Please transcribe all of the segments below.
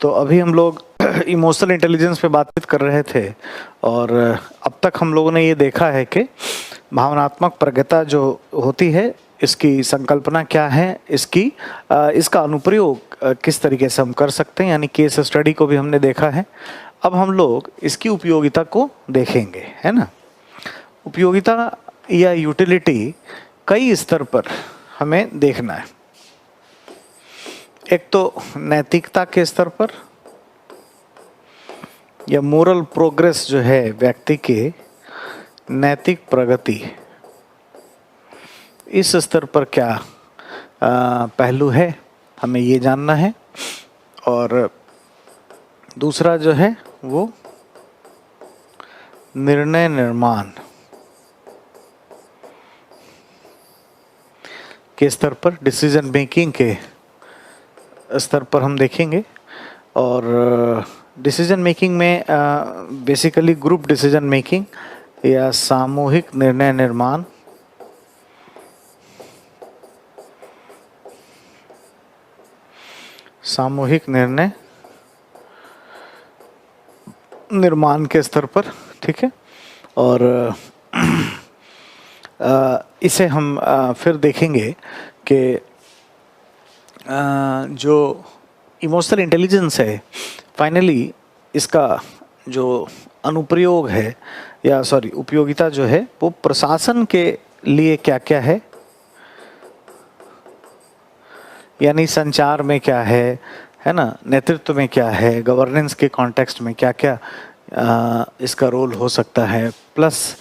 तो अभी हम लोग इमोशनल इंटेलिजेंस पे बातचीत कर रहे थे और अब तक हम लोगों ने ये देखा है कि भावनात्मक प्रज्ञता जो होती है इसकी संकल्पना क्या है, इसका अनुप्रयोग किस तरीके से हम कर सकते हैं, यानी केस स्टडी को भी हमने देखा है। अब हम लोग इसकी उपयोगिता को देखेंगे, है ना। उपयोगिता या यूटिलिटी कई स्तर पर हमें देखना है। एक तो नैतिकता के स्तर पर या मोरल प्रोग्रेस जो है व्यक्ति के नैतिक प्रगति, इस स्तर पर क्या पहलू है हमें ये जानना है। और दूसरा जो है वो निर्णय निर्माण के स्तर पर, डिसीजन मेकिंग के स्तर पर हम देखेंगे। और डिसीजन मेकिंग में बेसिकली ग्रुप डिसीजन मेकिंग या सामूहिक निर्णय निर्माण, सामूहिक निर्णय निर्माण के स्तर पर, ठीक है। और इसे हम फिर देखेंगे कि जो इमोशनल इंटेलिजेंस है, फाइनली इसका जो अनुप्रयोग है या उपयोगिता जो है वो प्रशासन के लिए क्या क्या है, यानी संचार में क्या है ना, नेतृत्व में क्या है, गवर्नेंस के कॉन्टेक्स्ट में क्या क्या इसका रोल हो सकता है, प्लस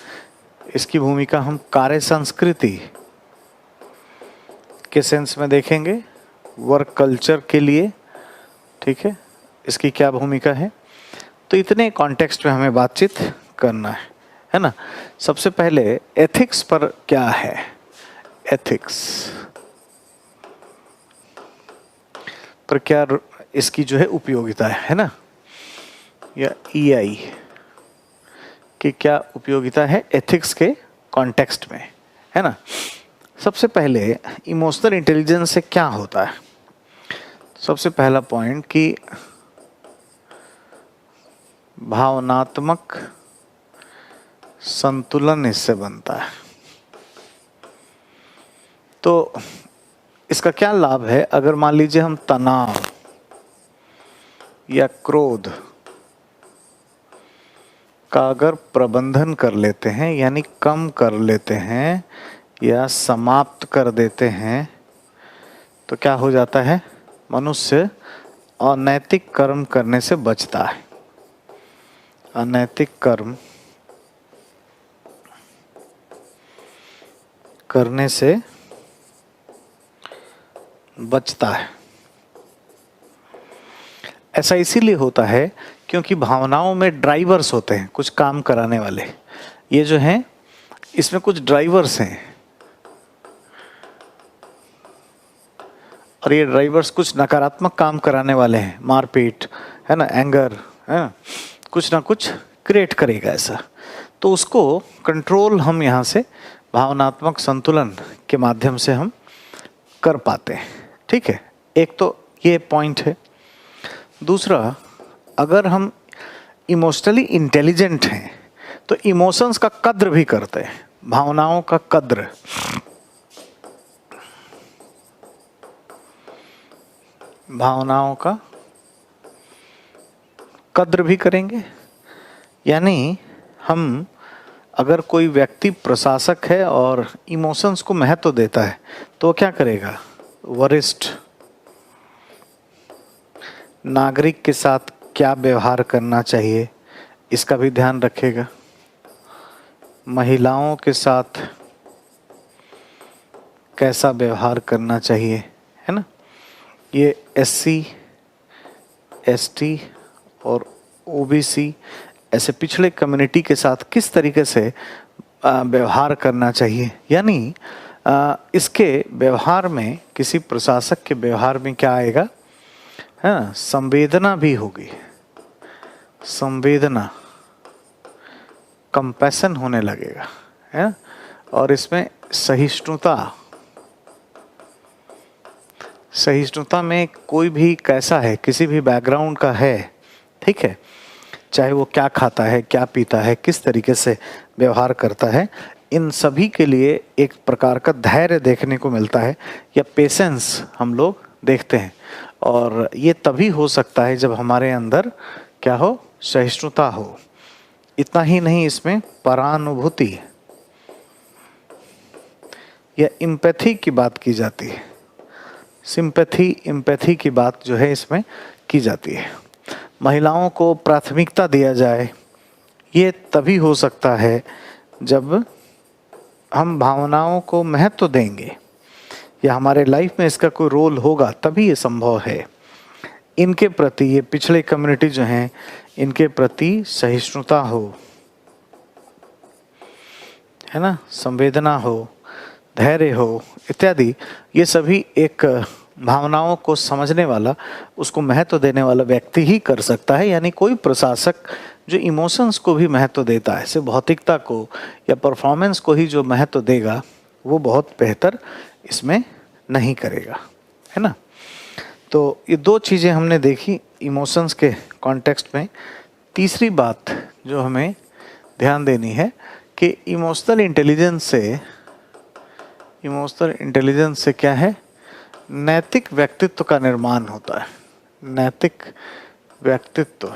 इसकी भूमिका हम कार्य संस्कृति के सेंस में देखेंगे, वर्क कल्चर के लिए, ठीक है, इसकी क्या भूमिका है। तो इतने कॉन्टेक्स्ट में हमें बातचीत करना है ना। सबसे पहले एथिक्स पर क्या है, एथिक्स पर क्या इसकी जो है उपयोगिता है ना, या ईआई की क्या उपयोगिता है एथिक्स के कॉन्टेक्स्ट में, है ना। सबसे पहले इमोशनल इंटेलिजेंस से क्या होता है। सबसे पहला पॉइंट कि भावनात्मक संतुलन इससे बनता है। तो इसका क्या लाभ है, अगर मान लीजिए हम तनाव या क्रोध का अगर प्रबंधन कर लेते हैं, यानी कम कर लेते हैं या समाप्त कर देते हैं, तो क्या हो जाता है, मनुष्य अनैतिक कर्म करने से बचता है। अनैतिक कर्म करने से बचता है। ऐसा इसीलिए होता है क्योंकि भावनाओं में ड्राइवर्स होते हैं, कुछ काम कराने वाले। ये जो हैं इसमें कुछ ड्राइवर्स हैं और ये ड्राइवर्स कुछ नकारात्मक काम कराने वाले हैं, मारपीट, है ना, एंगर, है ना, कुछ ना कुछ क्रिएट करेगा ऐसा। तो उसको कंट्रोल हम यहाँ से भावनात्मक संतुलन के माध्यम से हम कर पाते हैं, ठीक है। एक तो ये पॉइंट है। दूसरा, अगर हम इमोशनली इंटेलिजेंट हैं तो इमोशंस का कद्र भी करते हैं, भावनाओं का कद्र। भावनाओं का कद्र भी करेंगे, यानी हम अगर कोई व्यक्ति प्रशासक है और इमोशंस को महत्व देता है तो वो क्या करेगा, वरिष्ठ नागरिक के साथ क्या व्यवहार करना चाहिए इसका भी ध्यान रखेगा। महिलाओं के साथ कैसा व्यवहार करना चाहिए, है ना। ये SC, ST और OBC ऐसे पिछड़े कम्युनिटी के साथ किस तरीके से व्यवहार करना चाहिए, यानी इसके व्यवहार में, किसी प्रशासक के व्यवहार में क्या आएगा, हाँ, संवेदना भी होगी। संवेदना, कंपैशन होने लगेगा, है ना। और इसमें सहिष्णुता, सहिष्णुता में कोई भी कैसा है, किसी भी बैकग्राउंड का है, ठीक है, चाहे वो क्या खाता है, क्या पीता है, किस तरीके से व्यवहार करता है, इन सभी के लिए एक प्रकार का धैर्य देखने को मिलता है या पेशेंस हम लोग देखते हैं। और ये तभी हो सकता है जब हमारे अंदर क्या हो, सहिष्णुता हो। इतना ही नहीं, इसमें परानुभूति या इम्पैथी की बात की जाती है। सिंपैथी, इम्पैथी की बात जो है इसमें की जाती है। महिलाओं को प्राथमिकता दिया जाए, ये तभी हो सकता है जब हम भावनाओं को महत्व देंगे या हमारे लाइफ में इसका कोई रोल होगा, तभी ये संभव है। इनके प्रति, ये पिछड़े कम्युनिटी जो हैं, इनके प्रति सहिष्णुता हो, है ना, संवेदना हो, धैर्य हो इत्यादि, ये सभी एक भावनाओं को समझने वाला, उसको महत्व देने वाला व्यक्ति ही कर सकता है। यानी कोई प्रशासक जो इमोशंस को भी महत्व देता है, सिर्फ भौतिकता को या परफॉर्मेंस को ही जो महत्व देगा, वो बहुत बेहतर इसमें नहीं करेगा, है ना। तो ये दो चीज़ें हमने देखी इमोशंस के कॉन्टेक्स्ट में। तीसरी बात जो हमें ध्यान देनी है कि इमोशनल इंटेलिजेंस से क्या है, नैतिक व्यक्तित्व का निर्माण होता है। नैतिक व्यक्तित्व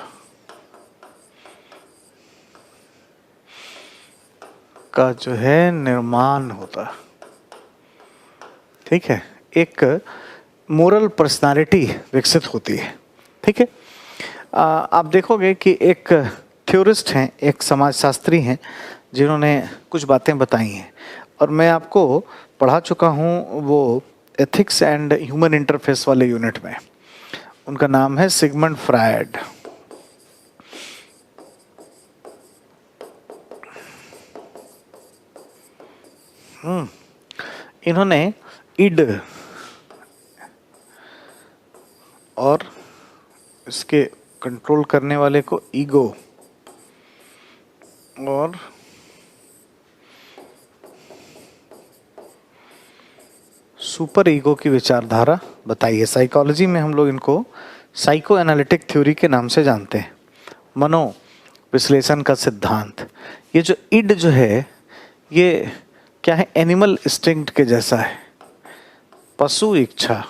का जो है निर्माण होता है, ठीक है, एक मोरल पर्सनालिटी विकसित होती है, ठीक है। आप देखोगे कि एक थ्योरिस्ट हैं, एक समाजशास्त्री हैं, जिन्होंने कुछ बातें बताई हैं और मैं आपको पढ़ा चुका हूँ वो एथिक्स एंड ह्यूमन इंटरफेस वाले यूनिट में। उनका नाम है सिगमंड फ्रायड। इन्होंने इड और इसके कंट्रोल करने वाले को ईगो और सुपर ईगो की विचारधारा बताई है। साइकोलॉजी में हम लोग इनको साइको एनालिटिक थ्योरी के नाम से जानते हैं, मनो विश्लेषण का सिद्धांत। ये जो इड जो है, ये क्या है, एनिमल इंस्टिंक्ट के जैसा है, पशु इच्छा,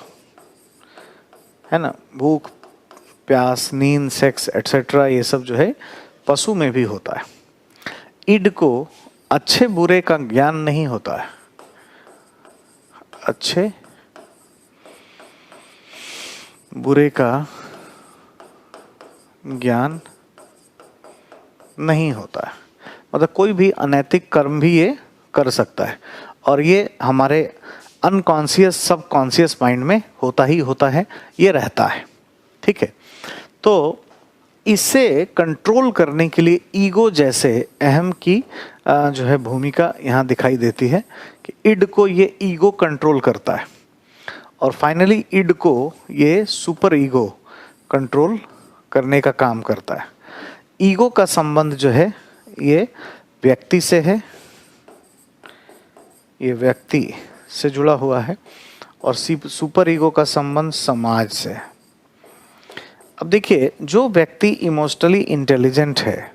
है ना, भूख प्यास, नींद, सेक्स एटसेट्रा, ये सब जो है पशु में भी होता है। इड को अच्छे बुरे का ज्ञान नहीं होता है, अच्छे बुरे का ज्ञान नहीं होता है। मतलब कोई भी अनैतिक कर्म भी ये कर सकता है और ये हमारे अनकॉन्शियस सबकॉन्शियस माइंड में होता ही होता है, ये रहता है, ठीक है। तो इसे कंट्रोल करने के लिए ईगो जैसे अहम की जो है भूमिका यहाँ दिखाई देती है कि इड को ये ईगो कंट्रोल करता है और फाइनली इड को ये सुपर ईगो कंट्रोल करने का काम करता है। ईगो का संबंध जो है ये व्यक्ति से है, ये व्यक्ति से जुड़ा हुआ है और सुपर ईगो का संबंध समाज से है। अब देखिए, जो व्यक्ति इमोशनली इंटेलिजेंट है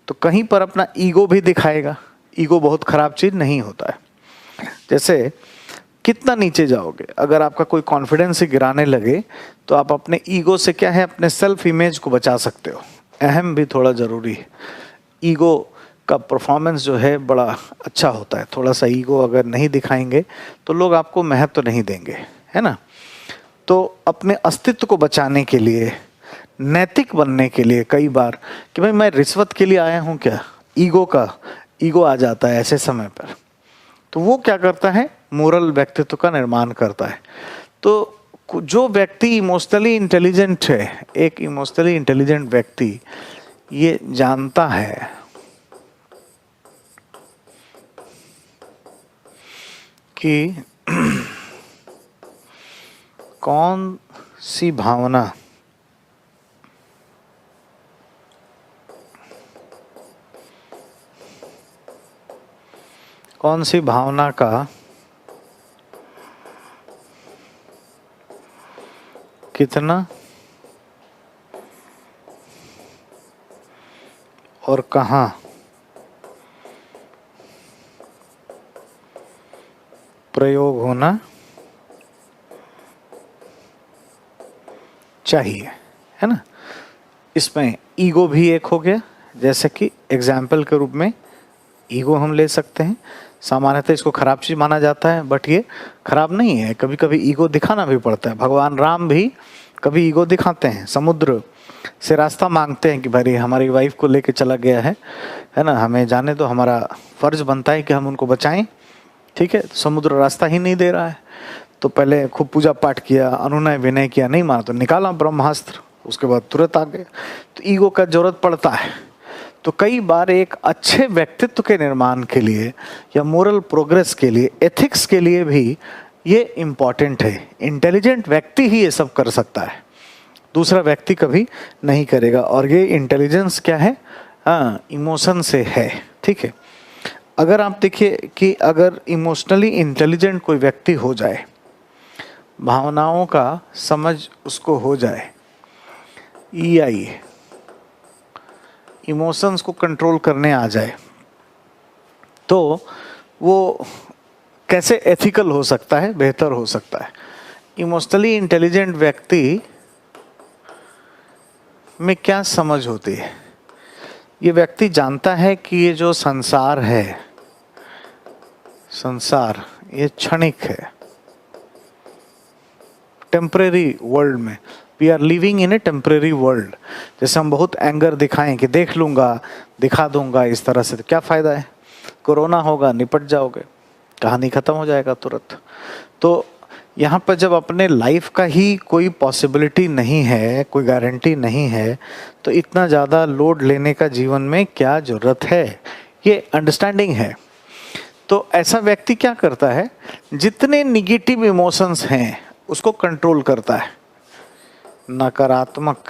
तो कहीं पर अपना ईगो भी दिखाएगा। ईगो बहुत खराब चीज नहीं होता है। जैसे कितना नीचे जाओगे, अगर आपका कोई कॉन्फिडेंस ही गिराने लगे तो आप अपने ईगो से क्या है, अपने सेल्फ इमेज को बचा सकते हो। अहम भी थोड़ा जरूरी है। ईगो का परफॉर्मेंस जो है बड़ा अच्छा होता है। थोड़ा सा ईगो अगर नहीं दिखाएंगे तो लोग आपको महत्व नहीं देंगे, है ना। तो अपने अस्तित्व को बचाने के लिए, नैतिक बनने के लिए, कई बार कि भाई मैं रिश्वत के लिए आया हूँ क्या, ईगो आ जाता है ऐसे समय पर। तो वो क्या करता है, मोरल व्यक्तित्व का निर्माण करता है। तो जो व्यक्ति इमोशनली इंटेलिजेंट है, एक इमोशनली इंटेलिजेंट व्यक्ति ये जानता है कि कौन सी भावना का कितना और कहाँ प्रयोग होना चाहिए, है ना। इसमें ईगो भी एक हो गया, जैसे कि एग्जाम्पल के रूप में ईगो हम ले सकते हैं। सामान्यतः इसको खराब चीज माना जाता है, बट ये खराब नहीं है। कभी कभी ईगो दिखाना भी पड़ता है। भगवान राम भी कभी ईगो दिखाते हैं, समुद्र से रास्ता मांगते हैं कि भाई हमारी वाइफ को लेके चला गया है ना, हमें जाने दो, हमारा फर्ज बनता है कि हम उनको बचाएं। ठीक है, समुद्र रास्ता ही नहीं दे रहा है, तो पहले खूब पूजा पाठ किया, अनुनय विनय किया, नहीं माना तो निकाला ब्रह्मास्त्र, उसके बाद तुरंत आ गए। तो ईगो का जरूरत पड़ता है। तो कई बार एक अच्छे व्यक्तित्व के निर्माण के लिए या मोरल प्रोग्रेस के लिए, एथिक्स के लिए भी ये इम्पॉर्टेंट है। इंटेलिजेंट व्यक्ति ही ये सब कर सकता है, दूसरा व्यक्ति कभी नहीं करेगा। और ये इंटेलिजेंस क्या है? इमोशन से है। ठीक है, अगर आप देखिए कि अगर इमोशनली इंटेलिजेंट कोई व्यक्ति हो जाए, भावनाओं का समझ उसको हो जाए, EI इमोशंस को कंट्रोल करने आ जाए, तो वो कैसे एथिकल हो सकता है, बेहतर हो सकता है। इमोशनली इंटेलिजेंट व्यक्ति में क्या समझ होती है? ये व्यक्ति जानता है कि ये जो संसार है, संसार ये क्षणिक है, टेम्परेरी वर्ल्ड में we are living in a temporary world. जैसे हम बहुत एंगर दिखाएं कि देख लूंगा, दिखा दूंगा, इस तरह से तो क्या फायदा है? कोरोना होगा, निपट जाओगे, कहानी खत्म हो जाएगा तुरंत। तो यहाँ पर जब अपने लाइफ का ही कोई पॉसिबिलिटी नहीं है, कोई गारंटी नहीं है, तो इतना ज़्यादा लोड लेने का जीवन में क्या जरूरत है? ये अंडरस्टैंडिंग है। तो ऐसा व्यक्ति क्या करता है? जितने निगेटिव इमोशंस हैं उसको कंट्रोल करता है। नकारात्मक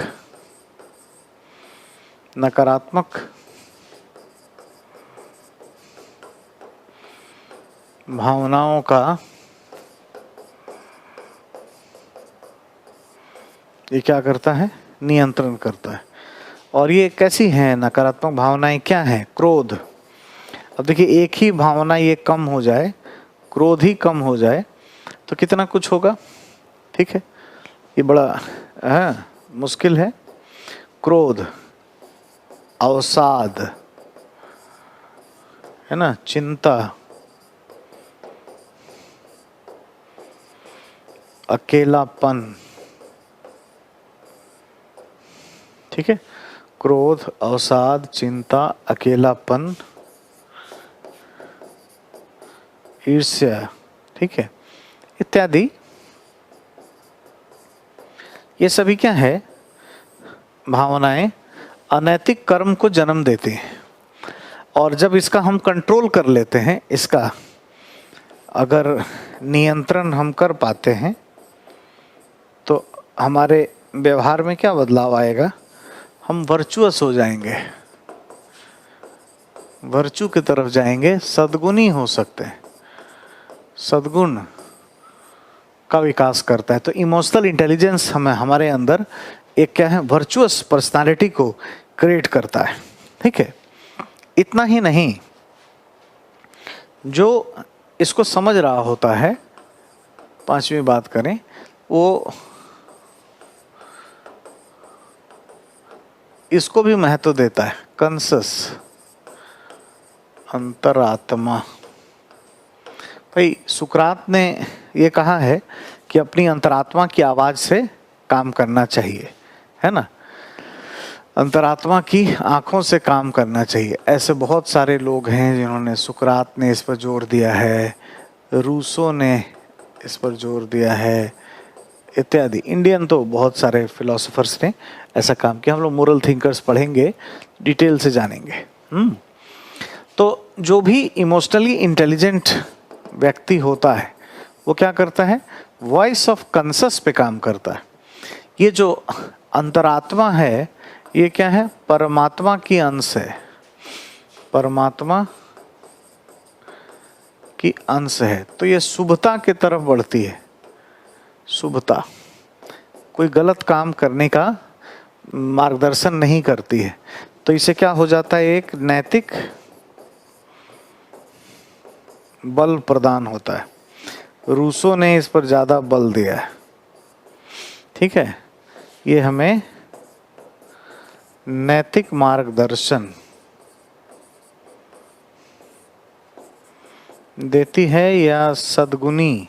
भावनाओं का ये क्या करता है? नियंत्रण करता है। और ये कैसी हैं नकारात्मक भावनाएं? क्या हैं? क्रोध। अब देखिए, एक ही भावना ये कम हो जाए, क्रोध ही कम हो जाए, तो कितना कुछ होगा। ठीक है, ये बड़ा मुश्किल है। क्रोध, अवसाद, है ना, चिंता, अकेलापन। ठीक है, क्रोध, अवसाद, चिंता, अकेलापन, ईर्ष्या, ठीक है, इत्यादि। ये सभी क्या है? भावनाएं अनैतिक कर्म को जन्म देती हैं। और जब इसका हम कंट्रोल कर लेते हैं, इसका अगर नियंत्रण हम कर पाते हैं, तो हमारे व्यवहार में क्या बदलाव आएगा? हम वर्चुअस हो जाएंगे, वर्चू की तरफ जाएंगे, सद्गुणी हो सकते हैं। सद्गुण का विकास करता है। तो इमोशनल इंटेलिजेंस हमें हमारे अंदर एक क्या है? वर्चुअस पर्सनालिटी को क्रिएट करता है। ठीक है, इतना ही नहीं, जो इसको समझ रहा होता है, पांचवी बात करें, वो इसको भी महत्व देता है। कंसस, अंतरात्मा। भाई सुकरात ने ये कहा है कि अपनी अंतरात्मा की आवाज से काम करना चाहिए, है ना, अंतरात्मा की आंखों से काम करना चाहिए। ऐसे बहुत सारे लोग हैं जिन्होंने, सुकरात ने इस पर जोर दिया है, रूसो ने इस पर जोर दिया है, इत्यादि। इंडियन तो बहुत सारे फिलोसोफर्स ने ऐसा काम किया। हम लोग मोरल थिंकर्स पढ़ेंगे, डिटेल से जानेंगे। तो जो भी इमोशनली इंटेलिजेंट व्यक्ति होता है, वो क्या करता है? वॉइस ऑफ कंसस पे काम करता है। ये जो अंतरात्मा है, ये क्या है? परमात्मा की अंश है, परमात्मा की अंश है। तो ये शुभता की तरफ बढ़ती है, शुभता। कोई गलत काम करने का मार्गदर्शन नहीं करती है। तो इसे क्या हो जाता है, एक नैतिक बल प्रदान होता है। रूसो ने इस पर ज़्यादा बल दिया है, ठीक है। ये हमें नैतिक मार्गदर्शन देती है या सद्गुणी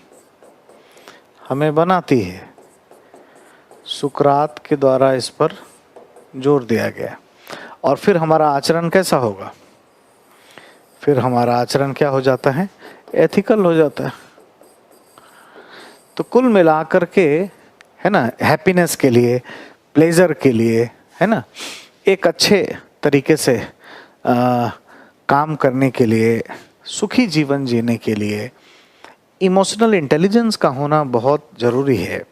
हमें बनाती है। सुकरात के द्वारा इस पर जोर दिया गया। और फिर हमारा आचरण कैसा होगा, फिर हमारा आचरण क्या हो जाता है, एथिकल हो जाता है। तो कुल मिलाकर के, है ना, हैप्पीनेस के लिए, प्लेजर के लिए, है ना, एक अच्छे तरीके से काम करने के लिए, सुखी जीवन जीने के लिए इमोशनल इंटेलिजेंस का होना बहुत ज़रूरी है।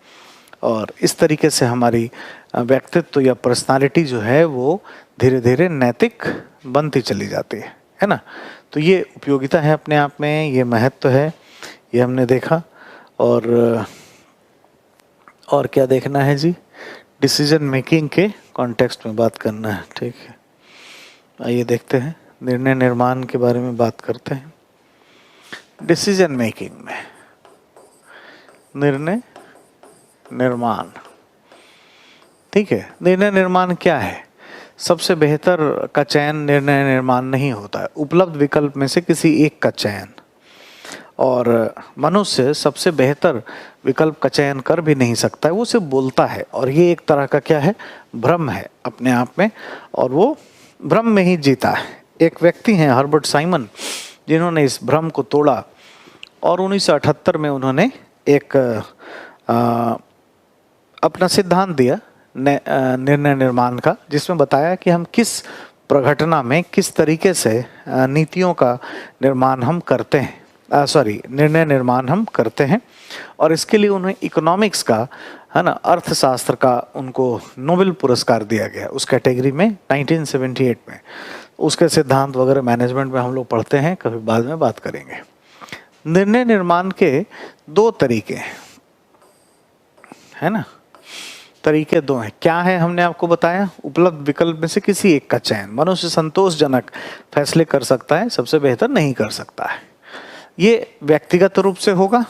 और इस तरीके से हमारी व्यक्तित्व या पर्सनालिटी जो है वो धीरे धीरे नैतिक बनती चली जाती है ना। तो ये उपयोगिता है अपने आप में, ये महत्व है, ये हमने देखा। और क्या देखना है जी, डिसीजन मेकिंग के कॉन्टेक्स्ट में बात करना है, ठीक है। आइए देखते हैं, निर्णय निर्माण के बारे में बात करते हैं। डिसीजन मेकिंग में निर्णय निर्माण, ठीक है। निर्णय निर्माण क्या है, सबसे बेहतर का चयन निर्णय निर्माण नहीं होता है, उपलब्ध विकल्प में से किसी एक का चयन। और मनुष्य सबसे बेहतर विकल्प का चयन कर भी नहीं सकता है, वो सिर्फ बोलता है। और ये एक तरह का क्या है, भ्रम है अपने आप में, और वो भ्रम में ही जीता है। एक व्यक्ति हैं हर्बर्ट साइमन, जिन्होंने इस भ्रम को तोड़ा और 1978 में उन्होंने एक अपना सिद्धांत दिया निर्णय निर्माण का, जिसमें बताया कि हम किस प्रघटना में किस तरीके से नीतियों का निर्माण हम करते हैं, निर्णय निर्माण हम करते हैं। और इसके लिए उन्हें इकोनॉमिक्स का, है ना, अर्थशास्त्र का उनको नोबेल पुरस्कार दिया गया उस कैटेगरी में 1978 में। उसके सिद्धांत वगैरह मैनेजमेंट में हम लोग पढ़ते हैं, कभी बाद में बात करेंगे। निर्णय निर्माण के दो तरीके हैं, है ना, तरीके दो हैं। क्या है, हमने आपको बताया, उपलब्ध विकल्प में से किसी एक का चयन। मनुष्य संतोषजनक फैसले कर सकता है, सबसे बेहतर नहीं कर सकता है। ये व्यक्तिगत रूप से होगा,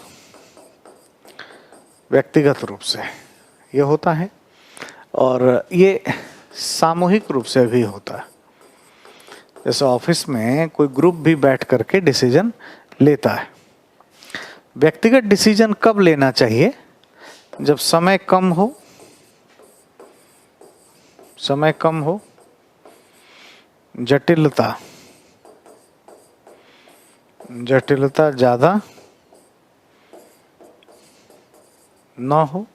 व्यक्तिगत रूप से ये होता है, और ये सामूहिक रूप से भी होता है। जैसे ऑफिस में कोई ग्रुप भी बैठ करके डिसीजन लेता है। व्यक्तिगत डिसीजन कब लेना चाहिए, जब समय कम हो, समय कम हो, जटिलता ज्यादा न हो,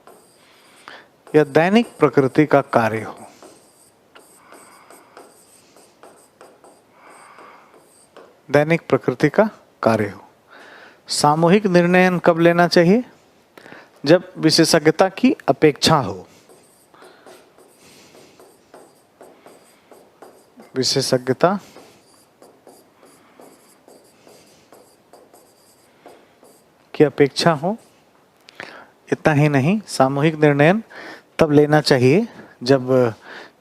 या दैनिक प्रकृति का कार्य हो। दैनिक प्रकृति का कार्य हो। सामूहिक निर्णय कब लेना चाहिए, जब विशेषज्ञता की अपेक्षा हो। विशेषज्ञता की अपेक्षा हो। इतना ही नहीं, सामूहिक निर्णय तब लेना चाहिए जब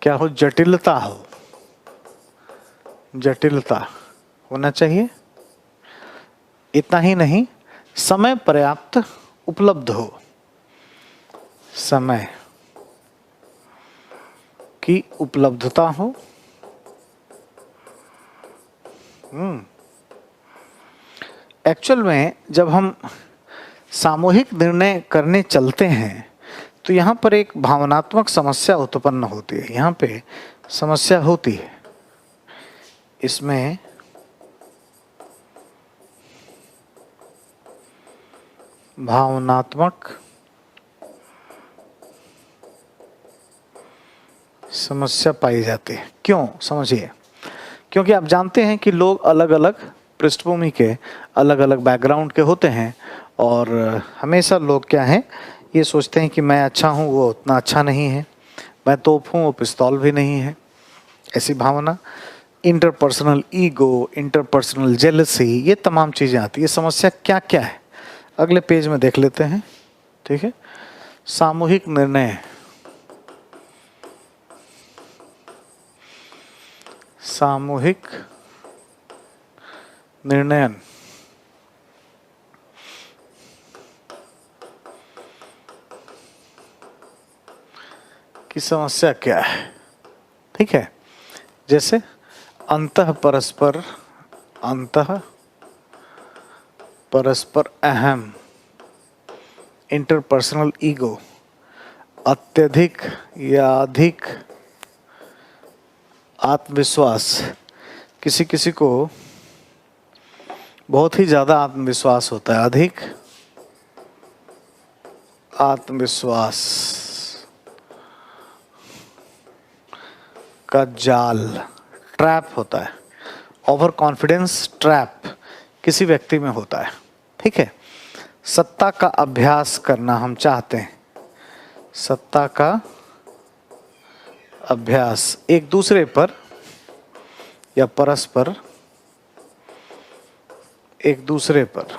क्या हो, जटिलता हो, जटिलता होना चाहिए। इतना ही नहीं, समय पर्याप्त उपलब्ध हो, समय की उपलब्धता हो। एक्चुअल में जब हम सामूहिक निर्णय करने चलते हैं तो यहाँ पर एक भावनात्मक समस्या उत्पन्न होती है। यहाँ पे समस्या होती है, इसमें भावनात्मक समस्या पाई जाती है। क्यों, समझिए। क्योंकि आप जानते हैं कि लोग अलग अलग पृष्ठभूमि के, अलग अलग बैकग्राउंड के होते हैं, और हमेशा लोग क्या हैं, ये सोचते हैं कि मैं अच्छा हूँ, वो उतना अच्छा नहीं है, मैं तोप हूँ, वो पिस्तौल भी नहीं है। ऐसी भावना, इंटरपर्सनल ईगो, इंटरपर्सनल जेलसी, ये तमाम चीज़ें आती है। ये समस्या क्या क्या है, अगले पेज में देख लेते हैं, ठीक है। सामूहिक निर्णय सामूहिक निर्णयन की समस्या क्या है। ठीक है, जैसे अंतः परस्पर अहम, इंटरपर्सनल ईगो, अत्यधिक या अधिक आत्मविश्वास, किसी किसी को बहुत ही ज्यादा आत्मविश्वास होता है, अधिक आत्मविश्वास का जाल, ट्रैप होता है, ओवर कॉन्फिडेंस ट्रैप किसी व्यक्ति में होता है। ठीक है, सत्ता का अभ्यास करना हम चाहते हैं, सत्ता का अभ्यास एक दूसरे पर या परस्पर एक दूसरे पर,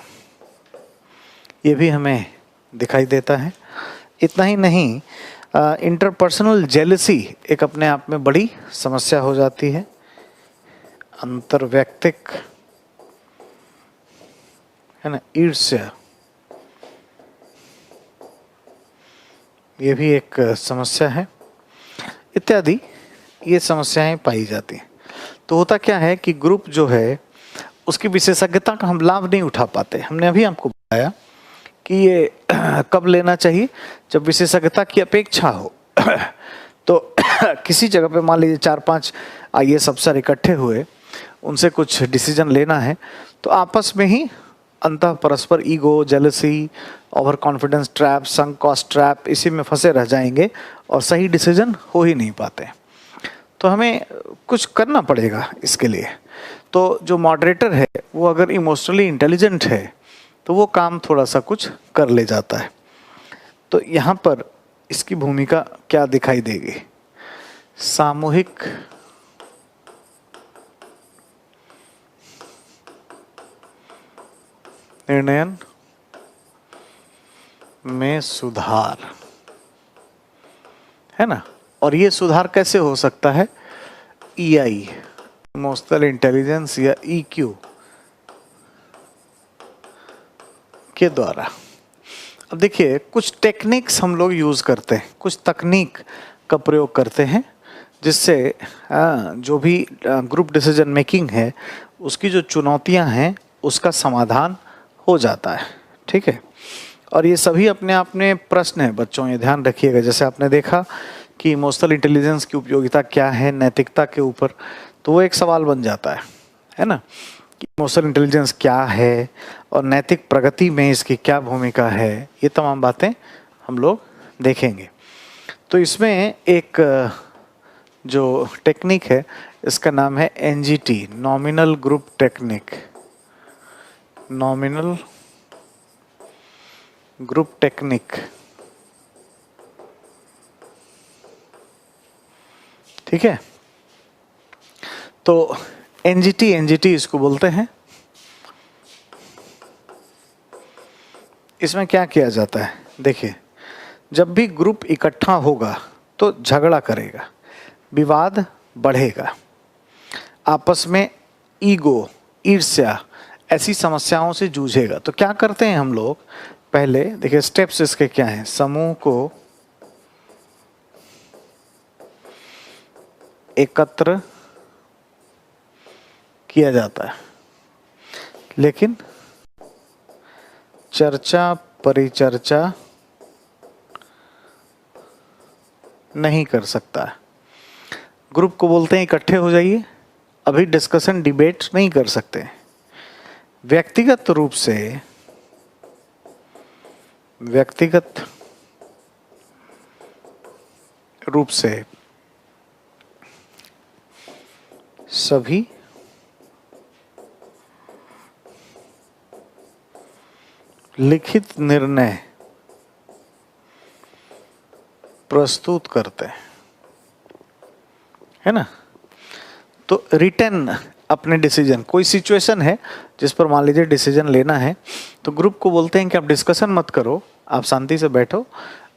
ये भी हमें दिखाई देता है। इतना ही नहीं, इंटरपर्सनल जेलसी एक अपने आप में बड़ी समस्या हो जाती है। अंतर्वैयक्तिक, है ना, ईर्ष्या, ये भी एक समस्या है, इत्यादि ये समस्याएं पाई जाती हैं। तो होता क्या है कि ग्रुप जो है उसकी विशेषज्ञता का हम लाभ नहीं उठा पाते। हमने अभी आपको बताया कि ये कब लेना चाहिए, जब विशेषज्ञता की अपेक्षा हो। तो किसी जगह पे मान लीजिए 4-5 IAS अफसर इकट्ठे हुए, उनसे कुछ डिसीजन लेना है, तो आपस में ही अंतः परस्पर ego, jealousy, over confidence trap, sunk cost trap, इसी में फंसे रह जाएंगे और सही डिसीजन हो ही नहीं पाते। तो हमें कुछ करना पड़ेगा इसके लिए। तो जो मॉडरेटर है वो अगर इमोशनली इंटेलिजेंट है तो वो काम थोड़ा सा कुछ कर ले जाता है। तो यहाँ पर इसकी भूमिका क्या दिखाई देगी? सामूहिक निर्णयन में सुधार, है ना। और ये सुधार कैसे हो सकता है? EI, इमोशनल इंटेलिजेंस या EQ के द्वारा। अब देखिए, कुछ टेक्निक्स हम लोग यूज करते हैं, कुछ तकनीक का प्रयोग करते हैं, जिससे जो भी ग्रुप डिसीजन मेकिंग है उसकी जो चुनौतियां हैं उसका समाधान हो जाता है। ठीक है, और ये सभी अपने आप में प्रश्न है बच्चों, ये ध्यान रखिएगा। जैसे आपने देखा कि इमोशनल इंटेलिजेंस की उपयोगिता क्या है नैतिकता के ऊपर, तो वो एक सवाल बन जाता है ना, कि इमोशनल इंटेलिजेंस क्या है और नैतिक प्रगति में इसकी क्या भूमिका है। ये तमाम बातें हम लोग देखेंगे। तो इसमें एक जो टेक्निक है इसका नाम है NGT, nominal group technique, nominal group technique. ठीक है, तो NGT इसको बोलते हैं। इसमें क्या किया जाता है? देखिए, जब भी ग्रुप इकट्ठा होगा तो झगड़ा करेगा, विवाद बढ़ेगा, आपस में ईगो, ईर्ष्या, ऐसी समस्याओं से जूझेगा। तो क्या करते हैं हम लोग? पहले देखिए स्टेप्स इसके क्या हैं। समूह को एकत्र किया जाता है, लेकिन चर्चा परिचर्चा नहीं कर सकता है। ग्रुप को बोलते हैं इकट्ठे हो जाइए, अभी डिस्कशन डिबेट नहीं कर सकते। व्यक्तिगत रूप से सभी लिखित निर्णय प्रस्तुत करते हैं, है ना। तो रिटर्न अपने डिसीजन, कोई सिचुएशन है जिस पर मान लीजिए डिसीजन लेना है, तो ग्रुप को बोलते हैं कि आप डिस्कशन मत करो, आप शांति से बैठो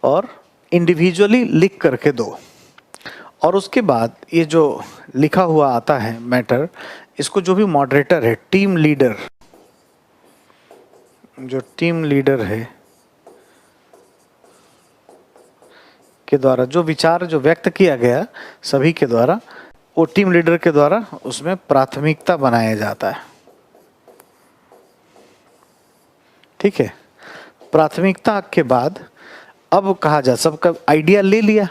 और इंडिविजुअली लिख करके दो। और उसके बाद ये जो लिखा हुआ आता है मैटर, इसको जो भी मॉडरेटर है, टीम लीडर, जो टीम लीडर है के द्वारा जो विचार जो व्यक्त किया गया सभी के द्वारा, वो टीम लीडर के द्वारा उसमें प्राथमिकता बनाया जाता है। ठीक है, प्राथमिकता के बाद अब कहा जा, सबका आइडिया ले लिया,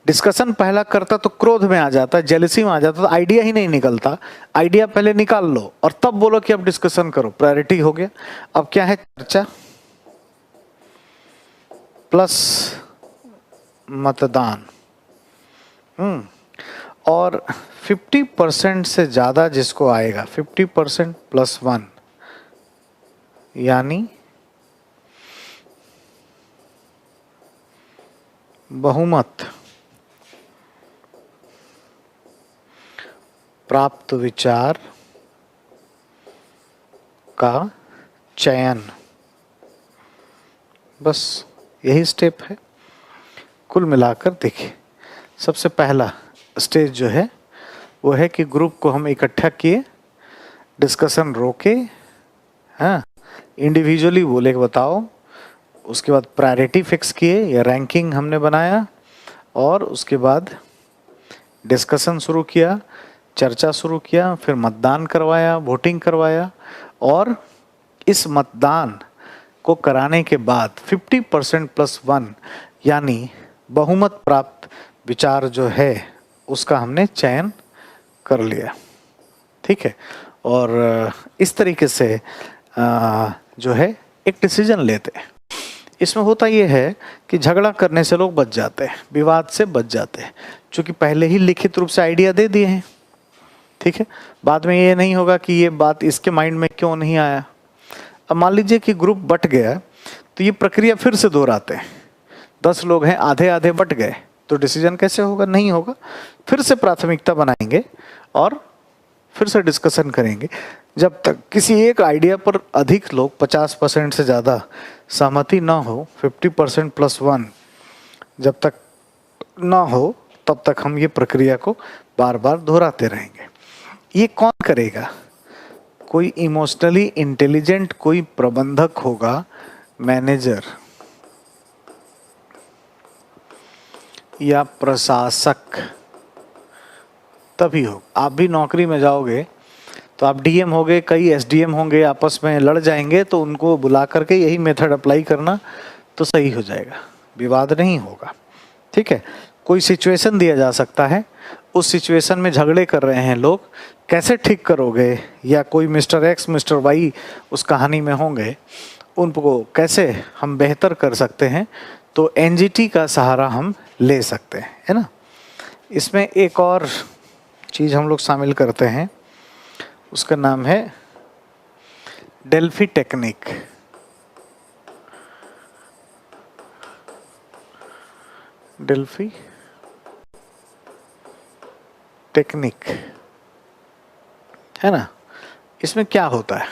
डिस्कशन पहला करता तो क्रोध में आ जाता, जेलसी में आ जाता, तो आइडिया ही नहीं निकलता। आइडिया पहले निकाल लो और तब बोलो कि अब डिस्कशन करो, प्रायोरिटी हो गया। अब क्या है, चर्चा प्लस मतदान। और 50% से ज्यादा जिसको आएगा, 50% प्लस 1, यानी बहुमत प्राप्त विचार का चयन। बस यही स्टेप है। कुल मिलाकर देखिए, सबसे पहला स्टेज जो है वो है कि ग्रुप को हम इकट्ठा किए, डिस्कशन रोके, हाँ, इंडिविजुअली बोले कि बताओ, उसके बाद प्रायोरिटी फिक्स किए या रैंकिंग हमने बनाया, और उसके बाद डिस्कशन शुरू किया, चर्चा शुरू किया, फिर मतदान करवाया, वोटिंग करवाया, और इस मतदान को कराने के बाद 50% प्लस 1 यानी बहुमत प्राप्त विचार जो है उसका हमने चयन कर लिया। ठीक है, और इस तरीके से जो है एक डिसीजन लेते हैं। इसमें होता ये है कि झगड़ा करने से लोग बच जाते हैं, विवाद से बच जाते हैं, क्योंकि पहले ही लिखित रूप से आइडिया दे दिए हैं। ठीक है, बाद में ये नहीं होगा कि ये बात इसके माइंड में क्यों नहीं आया। अब मान लीजिए कि ग्रुप बट गया, तो ये प्रक्रिया फिर से दोहराते हैं। 10 लोग हैं, आधे आधे बट गए, तो डिसीजन कैसे होगा, नहीं होगा। फिर से प्राथमिकता बनाएंगे और फिर से डिस्कशन करेंगे, जब तक किसी एक आइडिया पर अधिक लोग 50% से ज़्यादा सहमति ना हो, 50% प्लस 1 जब तक ना हो, तब तक हम ये प्रक्रिया को बार बार दोहराते रहेंगे। ये कौन करेगा? कोई इमोशनली इंटेलिजेंट कोई प्रबंधक होगा, मैनेजर या प्रशासक, तभी हो। आप भी नौकरी में जाओगे तो आप डीएम होंगे, कई एसडीएम होंगे, आपस में लड़ जाएंगे, तो उनको बुला करके यही मेथड अप्लाई करना तो सही हो जाएगा, विवाद नहीं होगा। ठीक है, कोई सिचुएशन दिया जा सकता है, उस सिचुएशन में झगड़े कर रहे हैं लोग, कैसे ठीक करोगे, या कोई मिस्टर एक्स मिस्टर वाई उस कहानी में होंगे, उनको कैसे हम बेहतर कर सकते हैं, तो एनजीटी का सहारा हम ले सकते हैं, है ना। इसमें एक और चीज़ हम लोग शामिल करते हैं, उसका नाम है डेल्फी टेक्निक। डेल्फी टेक्निक, है ना। इसमें क्या होता है,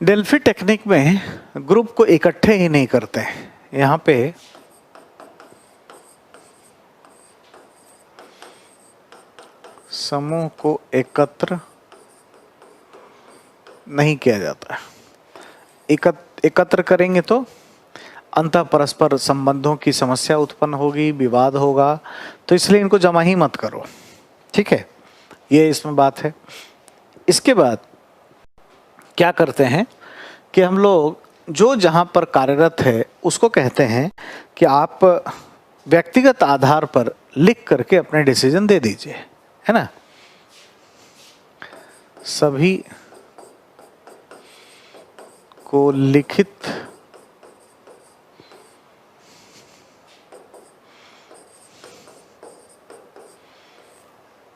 डेल्फी टेक्निक में ग्रुप को इकट्ठे ही नहीं करते हैं, यहाँ पे समूह को एकत्र नहीं किया जाता। एकत्र करेंगे तो अंतः परस्पर संबंधों की समस्या उत्पन्न होगी, विवाद होगा, तो इसलिए इनको जमा ही मत करो। ठीक है, ये इसमें बात है। इसके बाद क्या करते हैं कि हम लोग जो जहाँ पर कार्यरत है उसको कहते हैं कि आप व्यक्तिगत आधार पर लिख करके अपने डिसीजन दे दीजिए, है ना। सभी को लिखित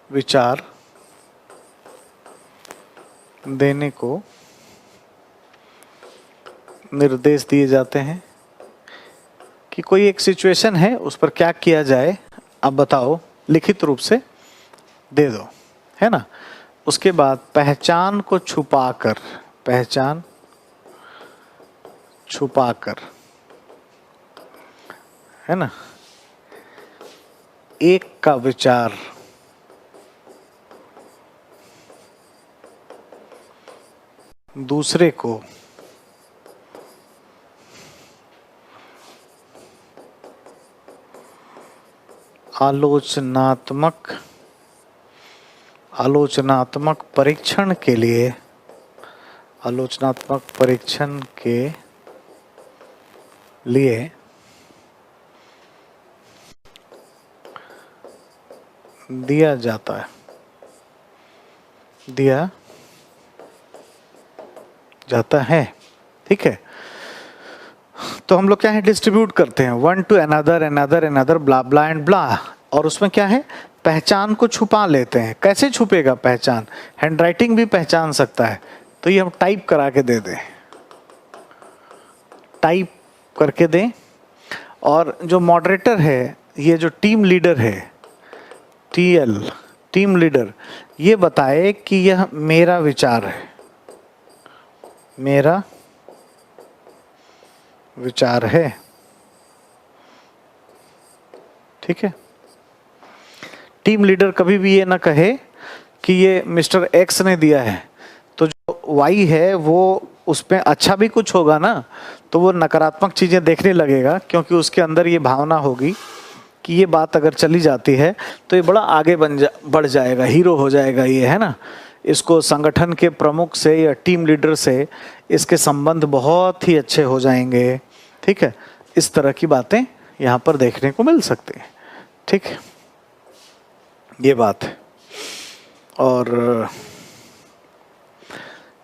विचार देने को निर्देश दिए जाते हैं कि कोई एक सिचुएशन है, उस पर क्या किया जाए, अब बताओ, लिखित रूप से दे दो, है ना। उसके बाद पहचान को छुपाकर, पहचान छुपाकर, है ना, एक का विचार दूसरे को आलोचनात्मक परीक्षण के लिए दिया जाता है। ठीक है, तो हम लोग क्या है, डिस्ट्रीब्यूट करते हैं one two another blah blah and blah, और उसमें क्या है, पहचान को छुपा लेते हैं। कैसे छुपेगा पहचान? हैंडराइटिंग भी पहचान सकता है, तो ये हम टाइप करा के दे दें, टाइप करके दें। और जो मॉडरेटर है, ये जो टीम लीडर है, टीम लीडर, ये बताए कि यह मेरा विचार है, मेरा विचार है। ठीक है, टीम लीडर कभी भी ये ना कहे कि ये मिस्टर एक्स ने दिया है, तो जो वाई है वो उसमें अच्छा भी कुछ होगा ना, तो वो नकारात्मक चीजें देखने लगेगा, क्योंकि उसके अंदर ये भावना होगी कि ये बात अगर चली जाती है तो ये बड़ा आगे बढ़ जाएगा, हीरो हो जाएगा ये, है ना। इसको संगठन के प्रमुख से या टीम लीडर से इसके संबंध बहुत ही अच्छे हो जाएंगे। ठीक है, इस तरह की बातें यहाँ पर देखने को मिल सकती हैं। ठीक है, ये बात है। और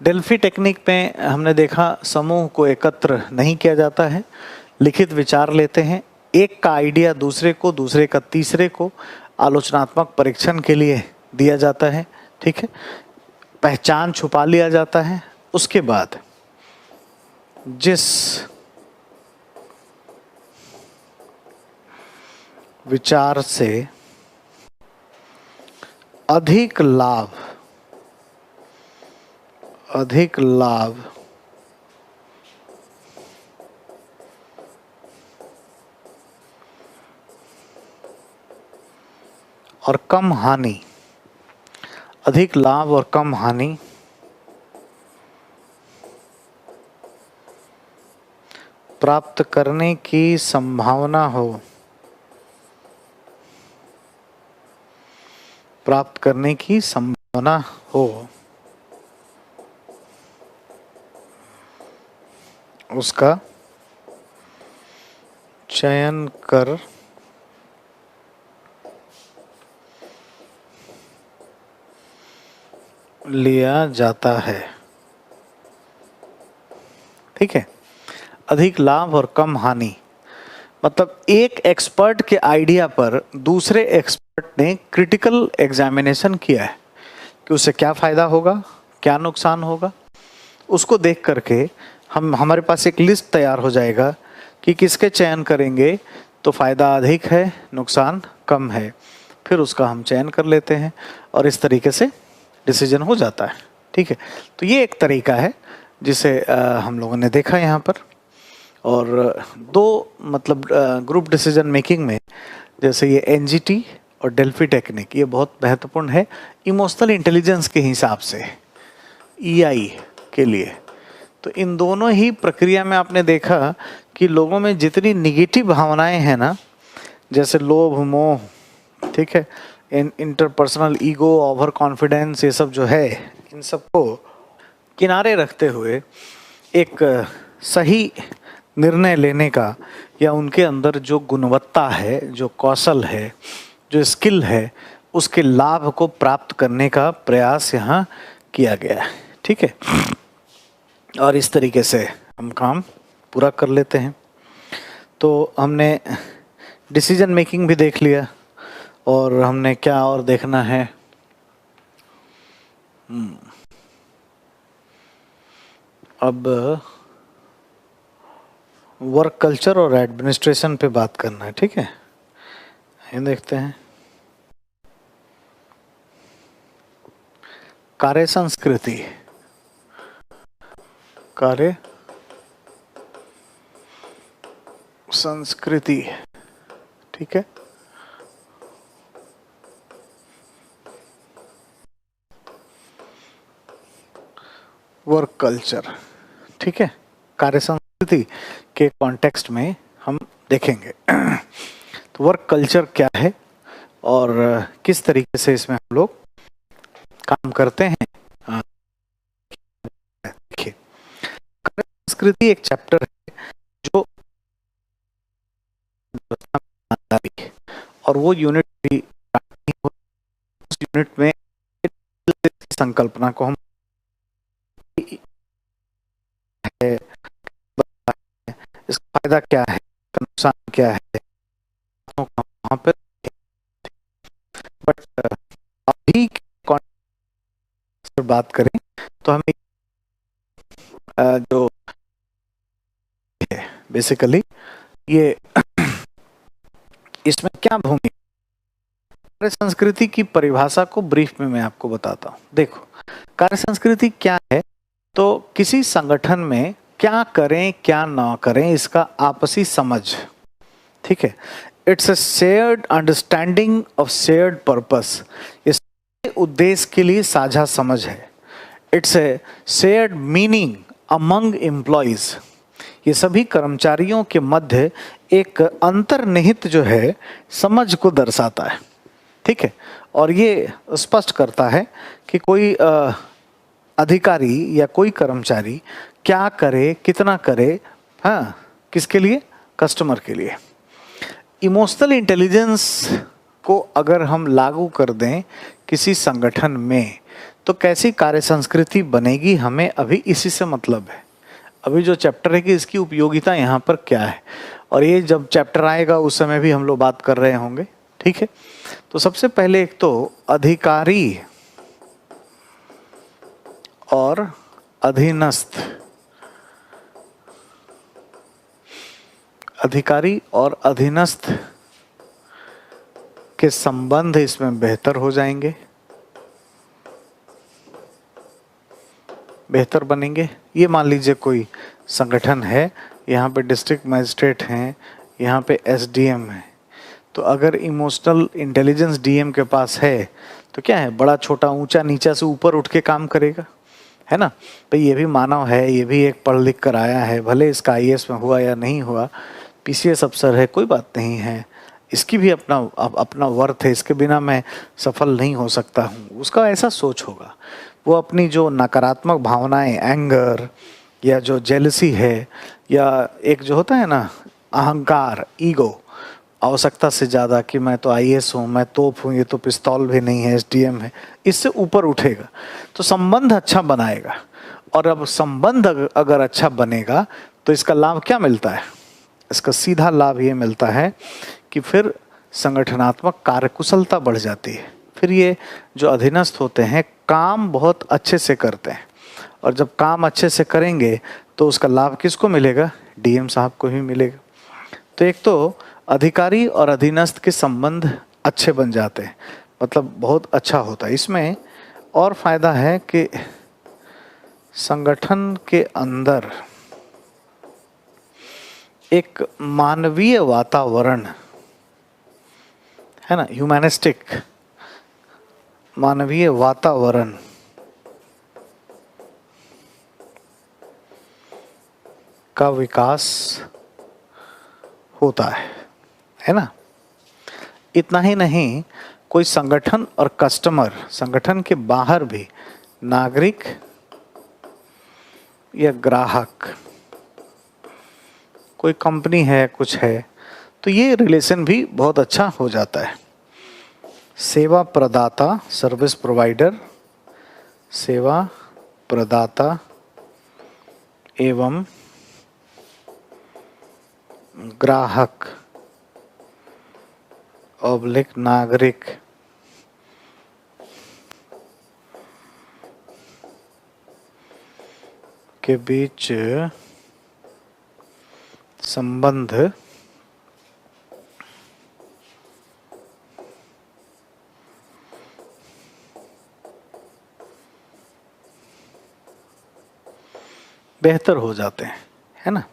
डेल्फी टेक्निक में हमने देखा समूह को एकत्र नहीं किया जाता है, लिखित विचार लेते हैं, एक का आइडिया दूसरे को, दूसरे का तीसरे को आलोचनात्मक परीक्षण के लिए दिया जाता है। ठीक है, पहचान छुपा लिया जाता है। उसके बाद जिस विचार से अधिक लाभ और कम हानि, अधिक लाभ और कम हानि प्राप्त करने की संभावना हो, उसका चयन कर लिया जाता है। ठीक है, अधिक लाभ और कम हानि मतलब एक एक्सपर्ट के आइडिया पर दूसरे एक्सपर्ट ने क्रिटिकल एग्जामिनेशन किया है कि उससे क्या फायदा होगा, क्या नुकसान होगा। उसको देख करके हमारे पास एक लिस्ट तैयार हो जाएगा कि किसके चयन करेंगे तो फायदा अधिक है, नुकसान कम है, फिर उसका हम चयन कर लेते हैं और इस तरीके से डिसीजन हो जाता है। ठीक है, तो ये एक तरीका है जिसे हम लोगों ने देखा यहाँ पर। और दो मतलब ग्रुप डिसीजन मेकिंग में जैसे ये एनजीटी और डेल्फी टेक्निक, ये बहुत महत्वपूर्ण है इमोशनल इंटेलिजेंस के हिसाब से, ईआई के लिए। तो इन दोनों ही प्रक्रिया में आपने देखा कि लोगों में जितनी निगेटिव भावनाएं हैं ना, जैसे लोभ, मोह, ठीक है, इंटरपर्सनल ईगो, ओवर कॉन्फिडेंस, ये सब जो है, इन सबको किनारे रखते हुए एक सही निर्णय लेने का या उनके अंदर जो गुणवत्ता है, जो कौशल है, जो स्किल है, उसके लाभ को प्राप्त करने का प्रयास यहाँ किया गया है। ठीक है, और इस तरीके से हम काम पूरा कर लेते हैं। तो हमने डिसीजन मेकिंग भी देख लिया और हमने क्या और देखना है, अब वर्क कल्चर और एडमिनिस्ट्रेशन पे बात करना है। ठीक है, ये देखते हैं कार्य संस्कृति, कार्य संस्कृति। ठीक है, वर्क कल्चर, ठीक है, कार्य संस्कृति के कॉन्टेक्स्ट में हम देखेंगे। तो वर्क कल्चर क्या है और किस तरीके से इसमें हम लोग काम करते हैं। देखिए, कार्य संस्कृति एक चैप्टर है जो और वो यूनिट भी, उस यूनिट में संकल्पना को हम है, इसका फायदा क्या है, नुकसान क्या है, वहां पर। बट अभी बात करें तो हमें जो है बेसिकली ये इसमें क्या भूमिका, कार्य संस्कृति की परिभाषा को ब्रीफ में मैं आपको बताता हूँ। देखो, कार्य संस्कृति क्या है, तो किसी संगठन में क्या करें क्या ना करें इसका आपसी समझ, ठीक है। It's a shared understanding of shared purpose, इस उद्देश्य के लिए साझा समझ है। It's a shared meaning among employees, ये सभी कर्मचारियों के मध्य एक अंतर्निहित जो है समझ को दर्शाता है, ठीक है। और ये स्पष्ट करता है कि कोई अधिकारी या कोई कर्मचारी क्या करे कितना करे, हाँ, किसके लिए, कस्टमर के लिए। इमोशनल इंटेलिजेंस को अगर हम लागू कर दें किसी संगठन में तो कैसी कार्य संस्कृति बनेगी, हमें अभी इसी से मतलब है। अभी जो चैप्टर है कि इसकी उपयोगिता यहाँ पर क्या है, और ये जब चैप्टर आएगा उस समय भी हम लोग बात कर रहे होंगे, ठीक है। तो सबसे पहले एक तो अधिकारी और अधीनस्थ, अधिकारी और अधीनस्थ के संबंध इसमें बेहतर हो जाएंगे, बेहतर बनेंगे। ये मान लीजिए कोई संगठन है, यहाँ पे डिस्ट्रिक्ट मजिस्ट्रेट हैं, यहाँ पे एसडीएम है, तो अगर इमोशनल इंटेलिजेंस डीएम के पास है तो क्या है, बड़ा छोटा ऊंचा नीचा से ऊपर उठ के काम करेगा, है ना। भाई ये भी मानव है, ये भी एक पढ़ लिख कर आया है, भले इसका आईएएस में हुआ या नहीं हुआ, पीसीएस अफसर है, कोई बात नहीं है, इसकी भी अपना वर्थ है, इसके बिना मैं सफल नहीं हो सकता हूँ, उसका ऐसा सोच होगा। वो अपनी जो नकारात्मक भावनाएं, एंगर या जो जेलसी है, या एक जो होता है ना अहंकार, ईगो, आवश्यकता से ज़्यादा कि मैं तो आईएएस हूँ, मैं तोप हूँ, ये तो पिस्तौल भी नहीं है, एसडीएम है, इससे ऊपर उठेगा तो संबंध अच्छा बनाएगा। और अब संबंध अगर अच्छा बनेगा तो इसका लाभ क्या मिलता है, इसका सीधा लाभ ये मिलता है कि फिर संगठनात्मक कार्यकुशलता बढ़ जाती है। फिर ये जो अधीनस्थ होते हैं काम बहुत अच्छे से करते हैं, और जब काम अच्छे से करेंगे तो उसका लाभ किसको मिलेगा, डीएम साहब को ही मिलेगा। तो एक तो अधिकारी और अधीनस्थ के संबंध अच्छे बन जाते हैं, मतलब बहुत अच्छा होता है। इसमें और फायदा है कि संगठन के अंदर एक मानवीय वातावरण है ना, ह्यूमैनिस्टिक मानवीय वातावरण का विकास होता है ना। इतना ही नहीं, कोई संगठन और कस्टमर, संगठन के बाहर भी नागरिक या ग्राहक, कोई कंपनी है, कुछ है, तो ये रिलेशन भी बहुत अच्छा हो जाता है। सेवा प्रदाता, सर्विस प्रोवाइडर, सेवा प्रदाता एवं ग्राहक ऑब्लिक नागरिक के बीच संबंध बेहतर हो जाते हैं, है ना।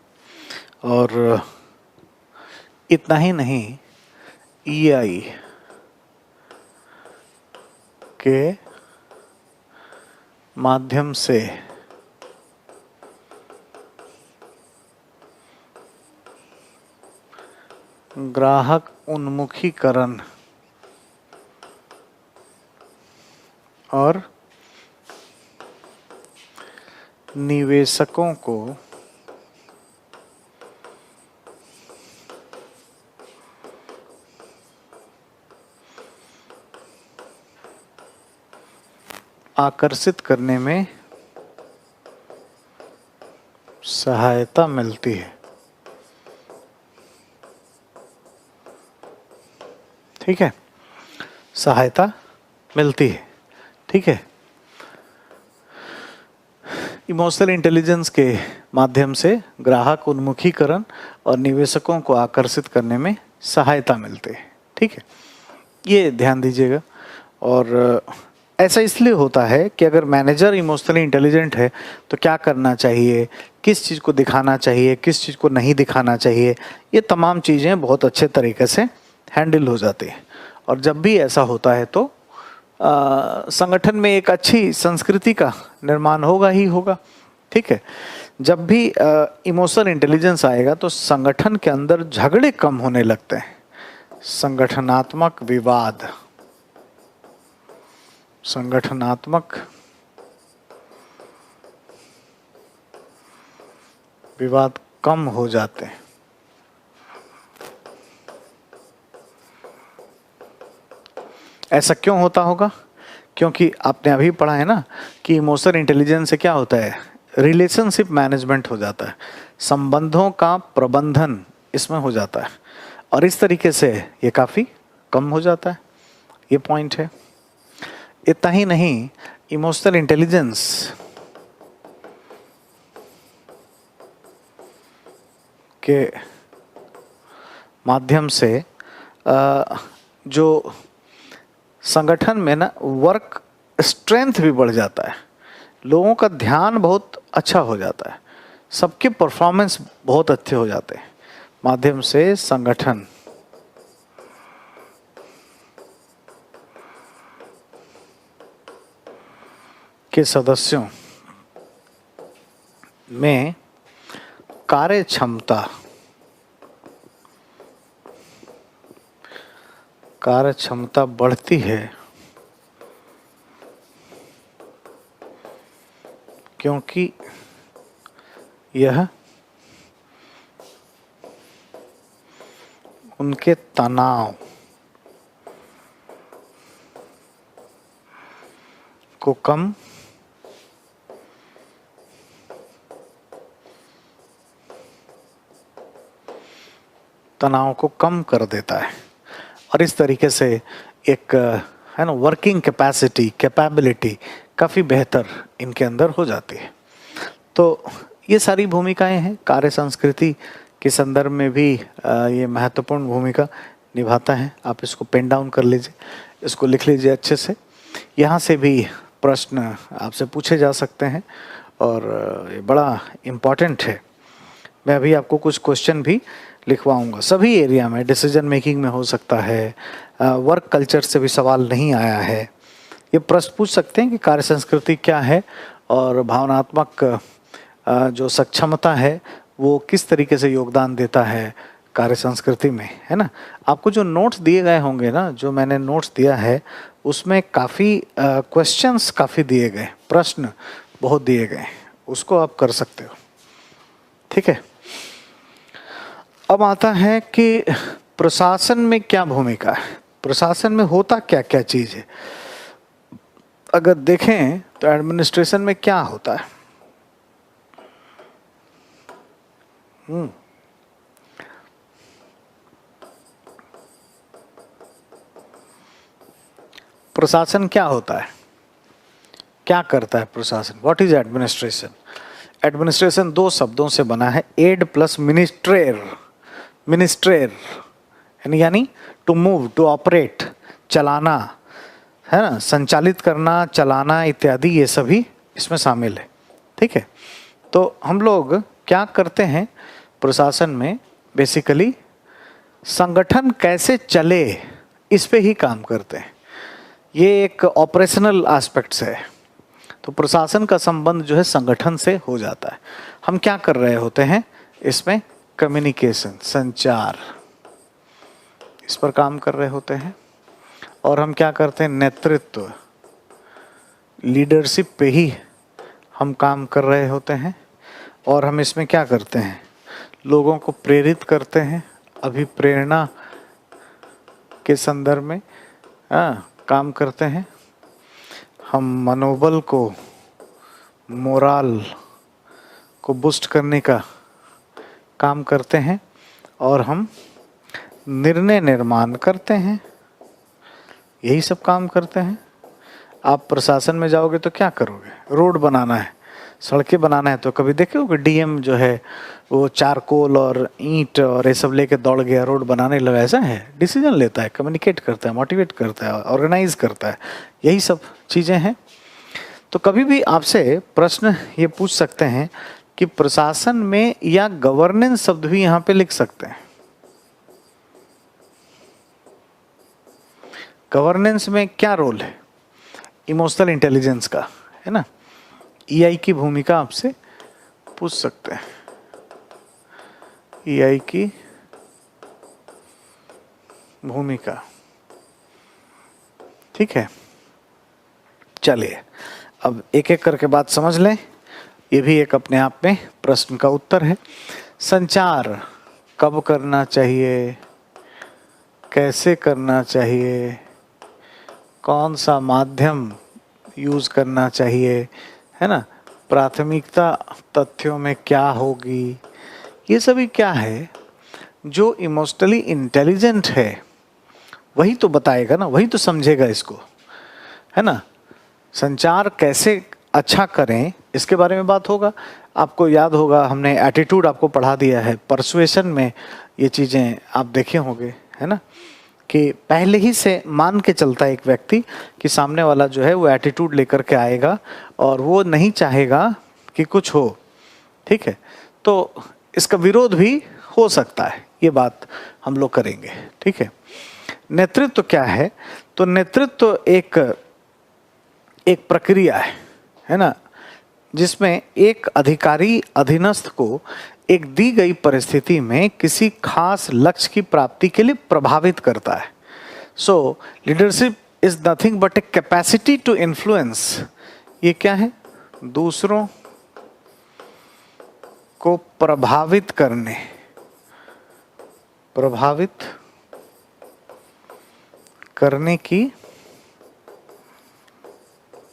और इतना ही नहीं, ईआई के माध्यम से ग्राहक उन्मुखीकरण और निवेशकों को आकर्षित करने में सहायता मिलती है। ठीक है, सहायता मिलती है। ठीक है, इमोशनल इंटेलिजेंस के माध्यम से ग्राहक उन्मुखीकरण और निवेशकों को आकर्षित करने में सहायता मिलती है। ठीक है, ये ध्यान दीजिएगा। और ऐसा इसलिए होता है कि अगर मैनेजर इमोशनली इंटेलिजेंट है तो क्या करना चाहिए, किस चीज़ को दिखाना चाहिए, किस चीज़ को नहीं दिखाना चाहिए, ये तमाम चीज़ें बहुत अच्छे तरीके से हैंडल हो जाती है। और जब भी ऐसा होता है तो संगठन में एक अच्छी संस्कृति का निर्माण होगा ही होगा। ठीक है, जब भी इमोशनल इंटेलिजेंस आएगा तो संगठन के अंदर झगड़े कम होने लगते हैं। संगठनात्मक विवाद कम हो जाते हैं। ऐसा क्यों होता होगा? क्योंकि आपने अभी पढ़ा है ना कि इमोशनल इंटेलिजेंस से क्या होता है, रिलेशनशिप मैनेजमेंट हो जाता है, संबंधों का प्रबंधन इसमें हो जाता है, और इस तरीके से ये काफ़ी कम हो जाता है। ये पॉइंट है। इतना ही नहीं, इमोशनल इंटेलिजेंस के माध्यम से जो संगठन में ना वर्क स्ट्रेंथ भी बढ़ जाता है, लोगों का ध्यान बहुत अच्छा हो जाता है, सबके परफॉर्मेंस बहुत अच्छे हो जाते हैं। माध्यम से संगठन के सदस्यों में कार्य क्षमता बढ़ती है, क्योंकि यह उनके तनाव को कम कर देता है, और इस तरीके से एक है ना वर्किंग कैपेबिलिटी काफ़ी बेहतर इनके अंदर हो जाती है। तो ये सारी भूमिकाएं हैं। कार्य संस्कृति के संदर्भ में भी ये महत्वपूर्ण भूमिका निभाता है। आप इसको पेन डाउन कर लीजिए, इसको लिख लीजिए अच्छे से। यहाँ से भी प्रश्न आपसे पूछे जा सकते हैं और ये बड़ा इम्पॉर्टेंट है। मैं अभी आपको कुछ क्वेश्चन भी लिखवाऊंगा। सभी एरिया में, डिसीजन मेकिंग में हो सकता है, वर्क कल्चर से भी सवाल नहीं आया है। ये प्रश्न पूछ सकते हैं कि कार्य संस्कृति क्या है और भावनात्मक जो सक्षमता है वो किस तरीके से योगदान देता है कार्य संस्कृति में, है ना। आपको जो नोट्स दिए गए होंगे ना, जो मैंने नोट्स दिया है उसमें काफ़ी क्वेश्चंस काफ़ी दिए गए, प्रश्न बहुत दिए गए, उसको आप कर सकते हो। ठीक है, अब आता है कि प्रशासन में क्या भूमिका है, प्रशासन में होता क्या क्या चीज़ है। अगर देखें तो एडमिनिस्ट्रेशन में क्या होता है, प्रशासन क्या होता है, क्या करता है प्रशासन, व्हाट इज एडमिनिस्ट्रेशन। एडमिनिस्ट्रेशन दो शब्दों से बना है, एड प्लस मिनिस्ट्रेर। मिनिस्ट्रेर यानी टू मूव, टू ऑपरेट, चलाना, है ना, संचालित करना, चलाना इत्यादि, ये सभी इसमें शामिल है। ठीक है, तो हम लोग क्या करते हैं प्रशासन में, बेसिकली संगठन कैसे चले इस पे ही काम करते हैं। ये एक ऑपरेशनल एस्पेक्ट्स है। तो प्रशासन का संबंध जो है संगठन से हो जाता है। हम क्या कर रहे होते हैं इसमें, कम्युनिकेशन, संचार, इस पर काम कर रहे होते हैं। और हम क्या करते हैं, नेतृत्व, लीडरशिप पे ही हम काम कर रहे होते हैं। और हम इसमें क्या करते हैं, लोगों को प्रेरित करते हैं, अभिप्रेरणा के संदर्भ में काम करते हैं। हम मनोबल को, मोराल को बूस्ट करने का काम करते हैं। और हम निर्णय निर्माण करते हैं, यही सब काम करते हैं। आप प्रशासन में जाओगे तो क्या करोगे, रोड बनाना है, सड़कें बनाना है, तो कभी देखे होगे डीएम जो है वो चारकोल और ईंट और ये सब लेके दौड़ गया, रोड बनाने लगा? ऐसा है? डिसीजन लेता है, कम्युनिकेट करता है, मोटिवेट करता है, ऑर्गेनाइज करता है, यही सब चीज़ें हैं। तो कभी भी आपसे प्रश्न ये पूछ सकते हैं कि प्रशासन में, या गवर्नेंस शब्द भी यहाँ पे लिख सकते हैं। गवर्नेंस में क्या रोल है? इमोशनल इंटेलिजेंस का, है ना। ईआई की भूमिका आपसे पूछ सकते हैं, ईआई की भूमिका। ठीक है, चलिए अब एक एक करके बात समझ लें। ये भी एक अपने आप में प्रश्न का उत्तर है। संचार कब करना चाहिए, कैसे करना चाहिए, कौन सा माध्यम यूज करना चाहिए, है ना, प्राथमिकता तथ्यों में क्या होगी, ये सभी क्या है? जो इमोशनली इंटेलिजेंट है वही तो बताएगा ना, वही तो समझेगा इसको, है ना। संचार कैसे अच्छा करें इसके बारे में बात होगा। आपको याद होगा हमने एटीट्यूड आपको पढ़ा दिया है, परसुएशन में ये चीज़ें आप देखे होंगे, है ना, कि पहले ही से मान के चलता है एक व्यक्ति कि सामने वाला जो है वो एटीट्यूड लेकर के आएगा और वो नहीं चाहेगा कि कुछ हो। ठीक है, तो इसका विरोध भी हो सकता है, ये बात हम लोग करेंगे। ठीक है, नेतृत्व क्या है? तो नेतृत्व एक प्रक्रिया है ना, जिसमें एक अधिकारी अधीनस्थ को एक दी गई परिस्थिति में किसी खास लक्ष्य की प्राप्ति के लिए प्रभावित करता है। So leadership is nothing but a capacity to influence. ये क्या है? दूसरों को प्रभावित करने की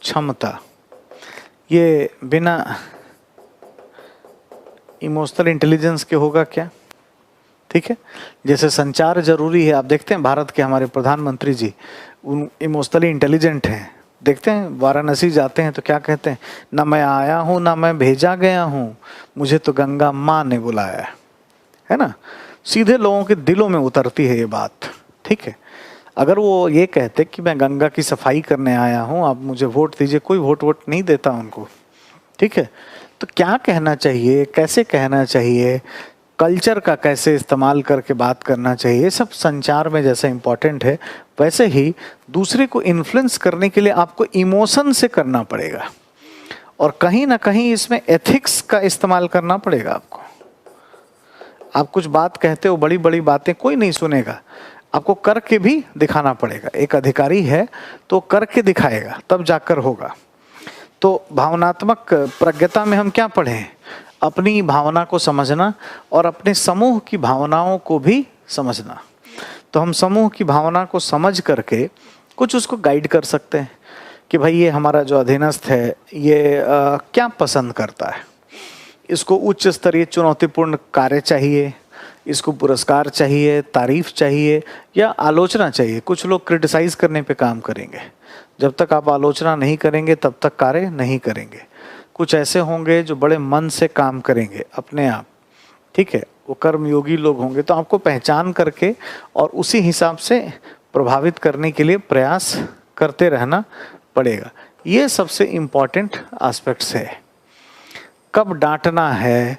क्षमता। ये बिना इमोशनल इंटेलिजेंस के होगा क्या? ठीक है, जैसे संचार जरूरी है। आप देखते हैं भारत के हमारे प्रधानमंत्री जी उन इमोशनली इंटेलिजेंट हैं। देखते हैं वाराणसी जाते हैं तो क्या कहते हैं, ना मैं आया हूँ ना मैं भेजा गया हूँ, मुझे तो गंगा माँ ने बुलाया है ना। सीधे लोगों के दिलों में उतरती है ये बात। ठीक है, अगर वो ये कहते कि मैं गंगा की सफाई करने आया हूँ, आप मुझे वोट दीजिए, कोई वोट नहीं देता उनको। ठीक है, तो क्या कहना चाहिए, कैसे कहना चाहिए, कल्चर का कैसे इस्तेमाल करके बात करना चाहिए, ये सब संचार में जैसे इम्पोर्टेंट है, वैसे ही दूसरे को इन्फ्लुएंस करने के लिए आपको इमोशन से करना पड़ेगा और कहीं ना कहीं इसमें एथिक्स का इस्तेमाल करना पड़ेगा आपको। आप कुछ बात कहते हो, बड़ी बड़ी बातें कोई नहीं सुनेगा, आपको करके भी दिखाना पड़ेगा। एक अधिकारी है तो करके दिखाएगा, तब जाकर होगा। तो भावनात्मक प्रज्ञता में हम क्या पढ़े? अपनी भावना को समझना और अपने समूह की भावनाओं को भी समझना। तो हम समूह की भावना को समझ करके कुछ उसको गाइड कर सकते हैं कि भाई ये हमारा जो अधीनस्थ है ये क्या पसंद करता है, इसको उच्च स्तरीय चुनौतीपूर्ण कार्य चाहिए, इसको पुरस्कार चाहिए, तारीफ चाहिए या आलोचना चाहिए। कुछ लोग क्रिटिसाइज करने पे काम करेंगे, जब तक आप आलोचना नहीं करेंगे तब तक कार्य नहीं करेंगे। कुछ ऐसे होंगे जो बड़े मन से काम करेंगे अपने आप। ठीक है, वो कर्मयोगी लोग होंगे, तो आपको पहचान करके और उसी हिसाब से प्रभावित करने के लिए प्रयास करते रहना पड़ेगा। ये सबसे इम्पोर्टेंट एस्पेक्ट्स है। कब डांटना है,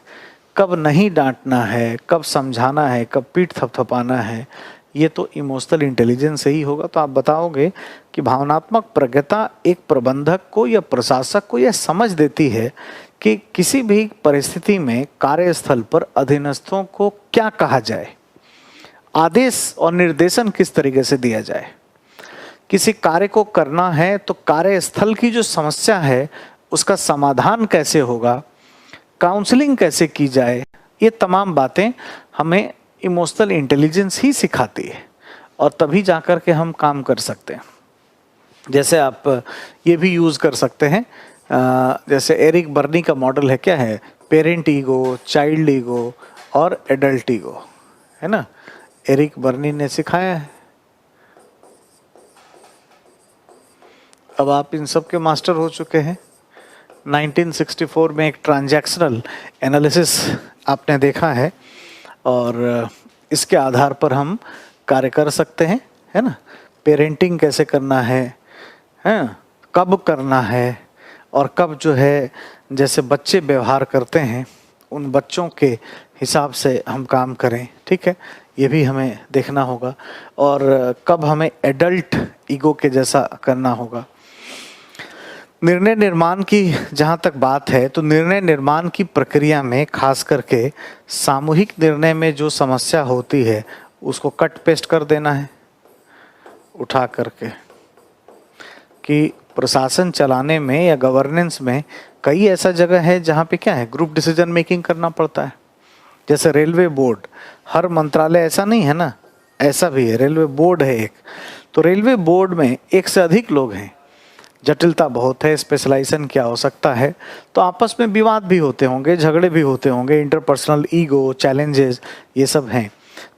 कब नहीं डांटना है, कब समझाना है, कब पीठ थपथपाना है, ये तो इमोशनल इंटेलिजेंस से ही होगा। तो आप बताओगे कि भावनात्मक प्रज्ञता एक प्रबंधक को या प्रशासक को यह समझ देती है कि किसी भी परिस्थिति में कार्यस्थल पर अधीनस्थों को क्या कहा जाए, आदेश और निर्देशन किस तरीके से दिया जाए। किसी कार्य को करना है तो कार्यस्थल की जो समस्या है उसका समाधान कैसे होगा, काउंसलिंग कैसे की जाए, ये तमाम बातें हमें इमोशनल इंटेलिजेंस ही सिखाती है और तभी जाकर के हम काम कर सकते हैं। जैसे आप ये भी यूज़ कर सकते हैं, जैसे एरिक बर्नी का मॉडल है, क्या है, पेरेंट ईगो, चाइल्ड ईगो और एडल्ट ईगो, है ना। एरिक बर्नी ने सिखाया है। अब आप इन सब के मास्टर हो चुके हैं। 1964 में एक ट्रांजैक्शनल एनालिसिस आपने देखा है और इसके आधार पर हम कार्य कर सकते हैं, है ना। पेरेंटिंग कैसे करना है, कब करना है और कब जो है जैसे बच्चे व्यवहार करते हैं उन बच्चों के हिसाब से हम काम करें, ठीक है, ये भी हमें देखना होगा। और कब हमें एडल्ट ईगो के जैसा करना होगा। निर्णय निर्माण की जहाँ तक बात है तो निर्णय निर्माण की प्रक्रिया में खास करके सामूहिक निर्णय में जो समस्या होती है उसको कट पेस्ट कर देना है उठा करके, कि प्रशासन चलाने में या गवर्नेंस में कई ऐसा जगह है जहाँ पे क्या है, ग्रुप डिसीजन मेकिंग करना पड़ता है। जैसे रेलवे बोर्ड, हर मंत्रालय ऐसा नहीं है ना, ऐसा भी है, रेलवे बोर्ड है एक, तो रेलवे बोर्ड में एक से अधिक लोग हैं, जटिलता बहुत है, स्पेशलाइजेशन की आवश्यकता है, तो आपस में विवाद भी होते होंगे, झगड़े भी होते होंगे, इंटरपर्सनल ईगो, चैलेंजेस, ये सब हैं।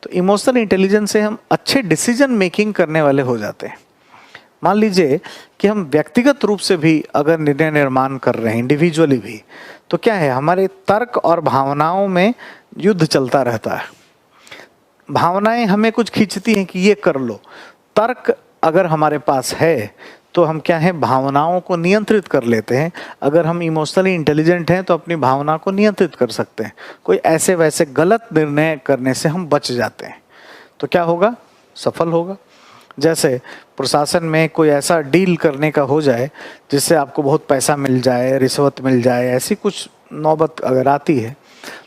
तो इमोशनल इंटेलिजेंस से हम अच्छे डिसीजन मेकिंग करने वाले हो जाते हैं। मान लीजिए कि हम व्यक्तिगत रूप से भी अगर निर्णय निर्माण कर रहे हैं, इंडिविजुअली भी, तो क्या है, हमारे तर्क और भावनाओं में युद्ध चलता रहता है। भावनाएं हमें कुछ खींचती हैं कि ये कर लो, तर्क अगर हमारे पास है तो हम क्या है, भावनाओं को नियंत्रित कर लेते हैं। अगर हम इमोशनली इंटेलिजेंट हैं तो अपनी भावना को नियंत्रित कर सकते हैं, कोई ऐसे वैसे गलत निर्णय करने से हम बच जाते हैं, तो क्या होगा, सफल होगा। जैसे प्रशासन में कोई ऐसा डील करने का हो जाए जिससे आपको बहुत पैसा मिल जाए, रिश्वत मिल जाए, ऐसी कुछ नौबत अगर आती है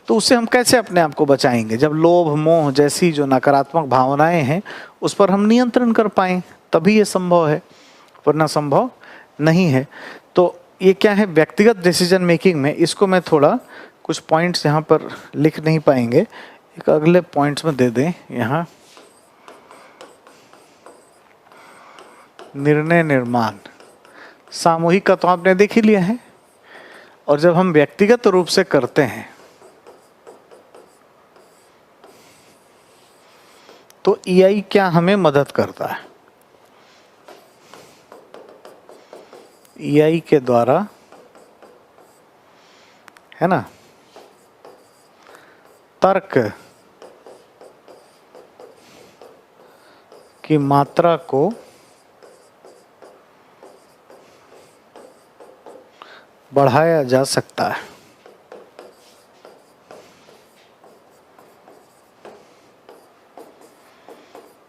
तो उससे हम कैसे अपने आप को बचाएंगे। जब लोभ मोह जैसी जो नकारात्मक भावनाएं हैं उस पर हम नियंत्रण कर पाएं तभी ये संभव है, वरना संभव नहीं है। तो ये क्या है, व्यक्तिगत डिसीजन मेकिंग में, इसको मैं थोड़ा कुछ पॉइंट्स यहाँ पर लिख नहीं पाएंगे, एक अगले पॉइंट्स में दे दें। यहाँ निर्णय निर्माण सामूहिक का तो आपने देख ही लिया है, और जब हम व्यक्तिगत रूप से करते हैं तो ईआई क्या हमें मदद करता है। ईआई के द्वारा, है ना, तर्क की मात्रा को बढ़ाया जा सकता है।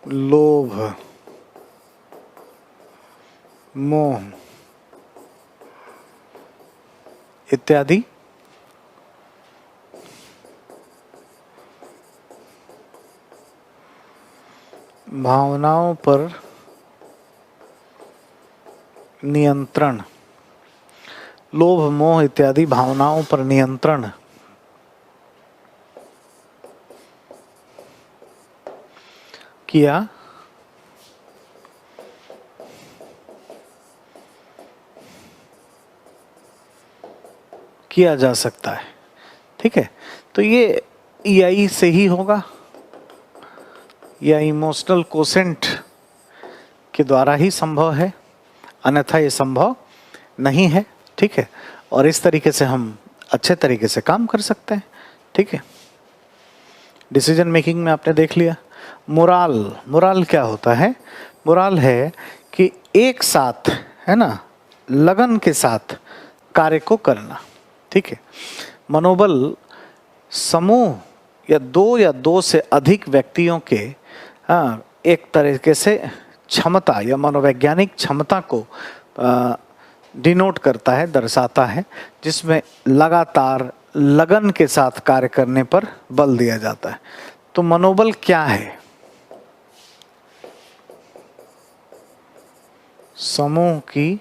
लोभ मोह इत्यादि भावनाओं पर नियंत्रण, लोभ मोह इत्यादि भावनाओं पर नियंत्रण किया जा सकता है, ठीक है। तो ये ईआई से ही होगा या इमोशनल कोसेंट के द्वारा ही संभव है, अन्यथा ये संभव नहीं है, ठीक है। और इस तरीके से हम अच्छे तरीके से काम कर सकते हैं, ठीक है। डिसीजन मेकिंग में आपने देख लिया। मोराल क्या होता है, मोराल है कि एक साथ, है ना, लगन के साथ कार्य को करना, ठीक है। मनोबल समूह या दो से अधिक व्यक्तियों के एक तरीके से क्षमता या मनोवैज्ञानिक क्षमता को डिनोट करता है, दर्शाता है, जिसमें लगातार लगन के साथ कार्य करने पर बल दिया जाता है। तो मनोबल क्या है, समूह की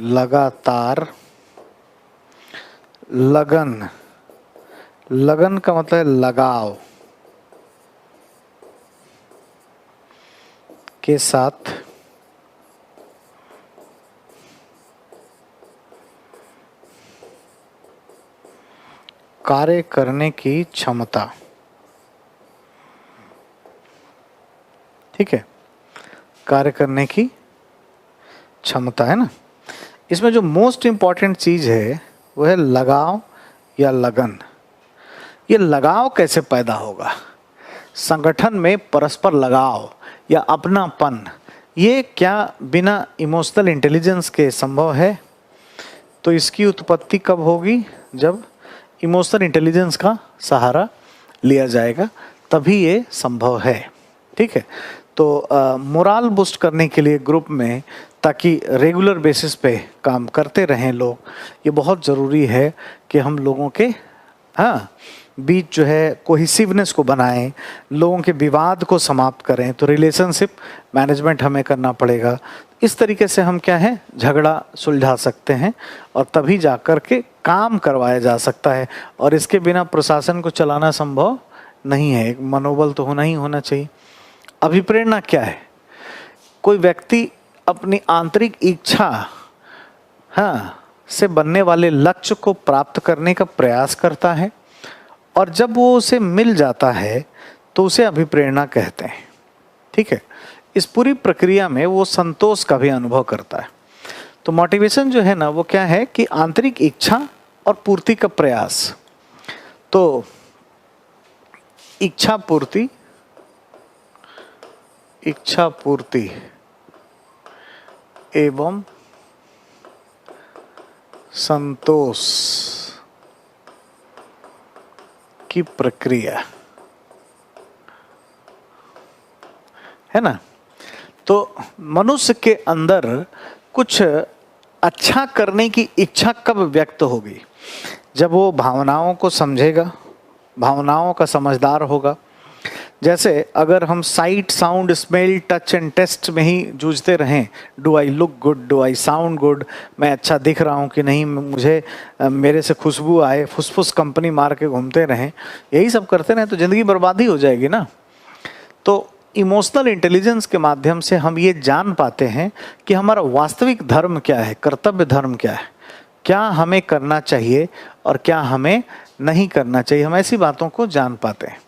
लगातार लगन, लगन का मतलब है लगाव के साथ कार्य करने की क्षमता। ठीक है, कार्य करने की क्षमता है ना। इसमें जो मोस्ट इंपॉर्टेंट चीज है वो है लगाव या लगन। ये लगाव कैसे पैदा होगा? संगठन में परस्पर लगाव या अपनापन, ये क्या बिना इमोशनल इंटेलिजेंस के संभव है? तो इसकी उत्पत्ति कब होगी? जब इमोशनल इंटेलिजेंस का सहारा लिया जाएगा, तभी ये संभव है। ठीक है, तो मोरल बूस्ट करने के लिए ग्रुप में, ताकि रेगुलर बेसिस पे काम करते रहें लोग, ये बहुत ज़रूरी है कि हम लोगों के बीच जो है कोहिसिवनेस को बनाएं, लोगों के विवाद को समाप्त करें। तो रिलेशनशिप मैनेजमेंट हमें करना पड़ेगा। इस तरीके से हम क्या है, झगड़ा सुलझा सकते हैं और तभी जा कर के काम करवाया जा सकता है। और इसके बिना प्रशासन को चलाना संभव नहीं है। एक मनोबल तो होना ही होना चाहिए। अभिप्रेरणा क्या है? कोई व्यक्ति अपनी आंतरिक इच्छा से बनने वाले लक्ष्य को प्राप्त करने का प्रयास करता है, और जब वो उसे मिल जाता है तो उसे अभिप्रेरणा कहते हैं। ठीक है, इस पूरी प्रक्रिया में वो संतोष का भी अनुभव करता है। तो मोटिवेशन जो है ना, वो क्या है कि आंतरिक इच्छा और पूर्ति का प्रयास। तो इच्छा पूर्ति एवं संतोष की प्रक्रिया है ना। तो मनुष्य के अंदर कुछ अच्छा करने की इच्छा कब व्यक्त होगी? जब वो भावनाओं को समझेगा, भावनाओं का समझदार होगा। जैसे अगर हम sight, sound, smell, touch and taste में ही जूझते रहें, do I look good, do I sound good, मैं अच्छा दिख रहा हूँ कि नहीं, मुझे मेरे से खुशबू आए, फुसफुस कंपनी मार के घूमते रहें, यही सब करते रहें तो ज़िंदगी बर्बादी हो जाएगी ना। तो इमोशनल इंटेलिजेंस के माध्यम से हम ये जान पाते हैं कि हमारा वास्तविक धर्म क्या है, कर्तव्य धर्म क्या है, क्या हमें करना चाहिए और क्या हमें नहीं करना चाहिए। हम ऐसी बातों को जान पाते हैं।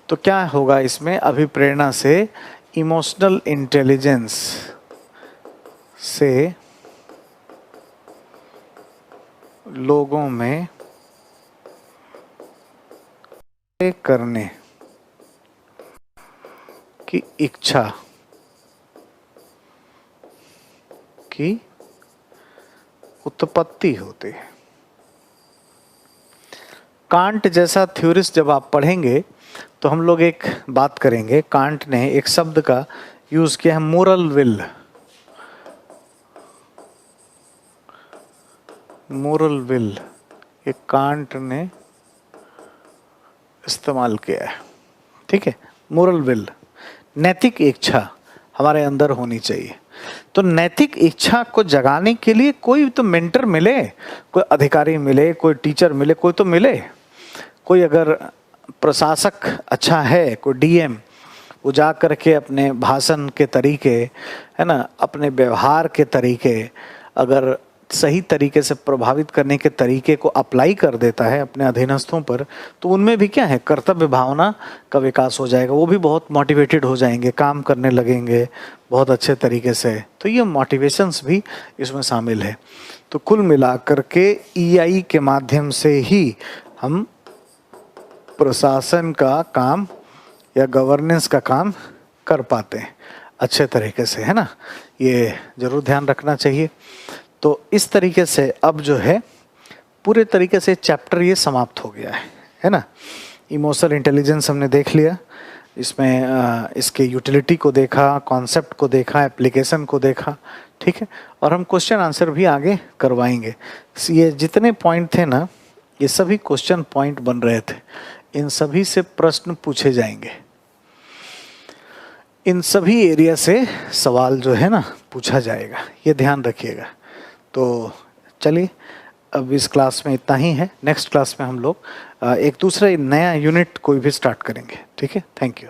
तो क्या होगा इसमें? अभिप्रेरणा से, इमोशनल इंटेलिजेंस से लोगों में करने की इच्छा की उत्पत्ति होती है। कांट जैसा थ्योरिस्ट जब आप पढ़ेंगे तो हम लोग एक बात करेंगे। कांट ने एक शब्द का यूज किया है, मोरल विल। मोरल विल ये कांट ने इस्तेमाल किया है। ठीक है, मोरल विल, नैतिक इच्छा हमारे अंदर होनी चाहिए। तो नैतिक इच्छा को जगाने के लिए कोई तो मेंटर मिले, कोई अधिकारी मिले, कोई टीचर मिले, कोई तो मिले। कोई अगर प्रशासक अच्छा है, कोई डीएम, वो जा कर के अपने भाषण के तरीके, है ना, अपने व्यवहार के तरीके अगर सही तरीके से प्रभावित करने के तरीके को अप्लाई कर देता है अपने अधीनस्थों पर, तो उनमें भी क्या है, कर्तव्य भावना का विकास हो जाएगा। वो भी बहुत मोटिवेटेड हो जाएंगे, काम करने लगेंगे बहुत अच्छे तरीके से। तो ये मोटिवेशंस भी इसमें शामिल है। तो कुल मिलाकर के ईआई के माध्यम से ही हम प्रशासन का काम या गवर्नेंस का काम कर पाते हैं अच्छे तरीके से, है ना। ये जरूर ध्यान रखना चाहिए। तो इस तरीके से अब जो है पूरे तरीके से चैप्टर ये समाप्त हो गया है ना। इमोशनल इंटेलिजेंस हमने देख लिया, इसमें इसके यूटिलिटी को देखा, कॉन्सेप्ट को देखा, एप्लीकेशन को देखा। ठीक है, और हम क्वेश्चन आंसर भी आगे करवाएंगे। ये जितने पॉइंट थे ना, ये सभी क्वेश्चन पॉइंट बन रहे थे, इन सभी से प्रश्न पूछे जाएंगे। इन सभी एरिया से सवाल जो है ना पूछा जाएगा, ये ध्यान रखिएगा। तो चलिए अब इस क्लास में इतना ही है। नेक्स्ट क्लास में हम लोग एक दूसरा नया यूनिट कोई भी स्टार्ट करेंगे। ठीक है, थैंक यू।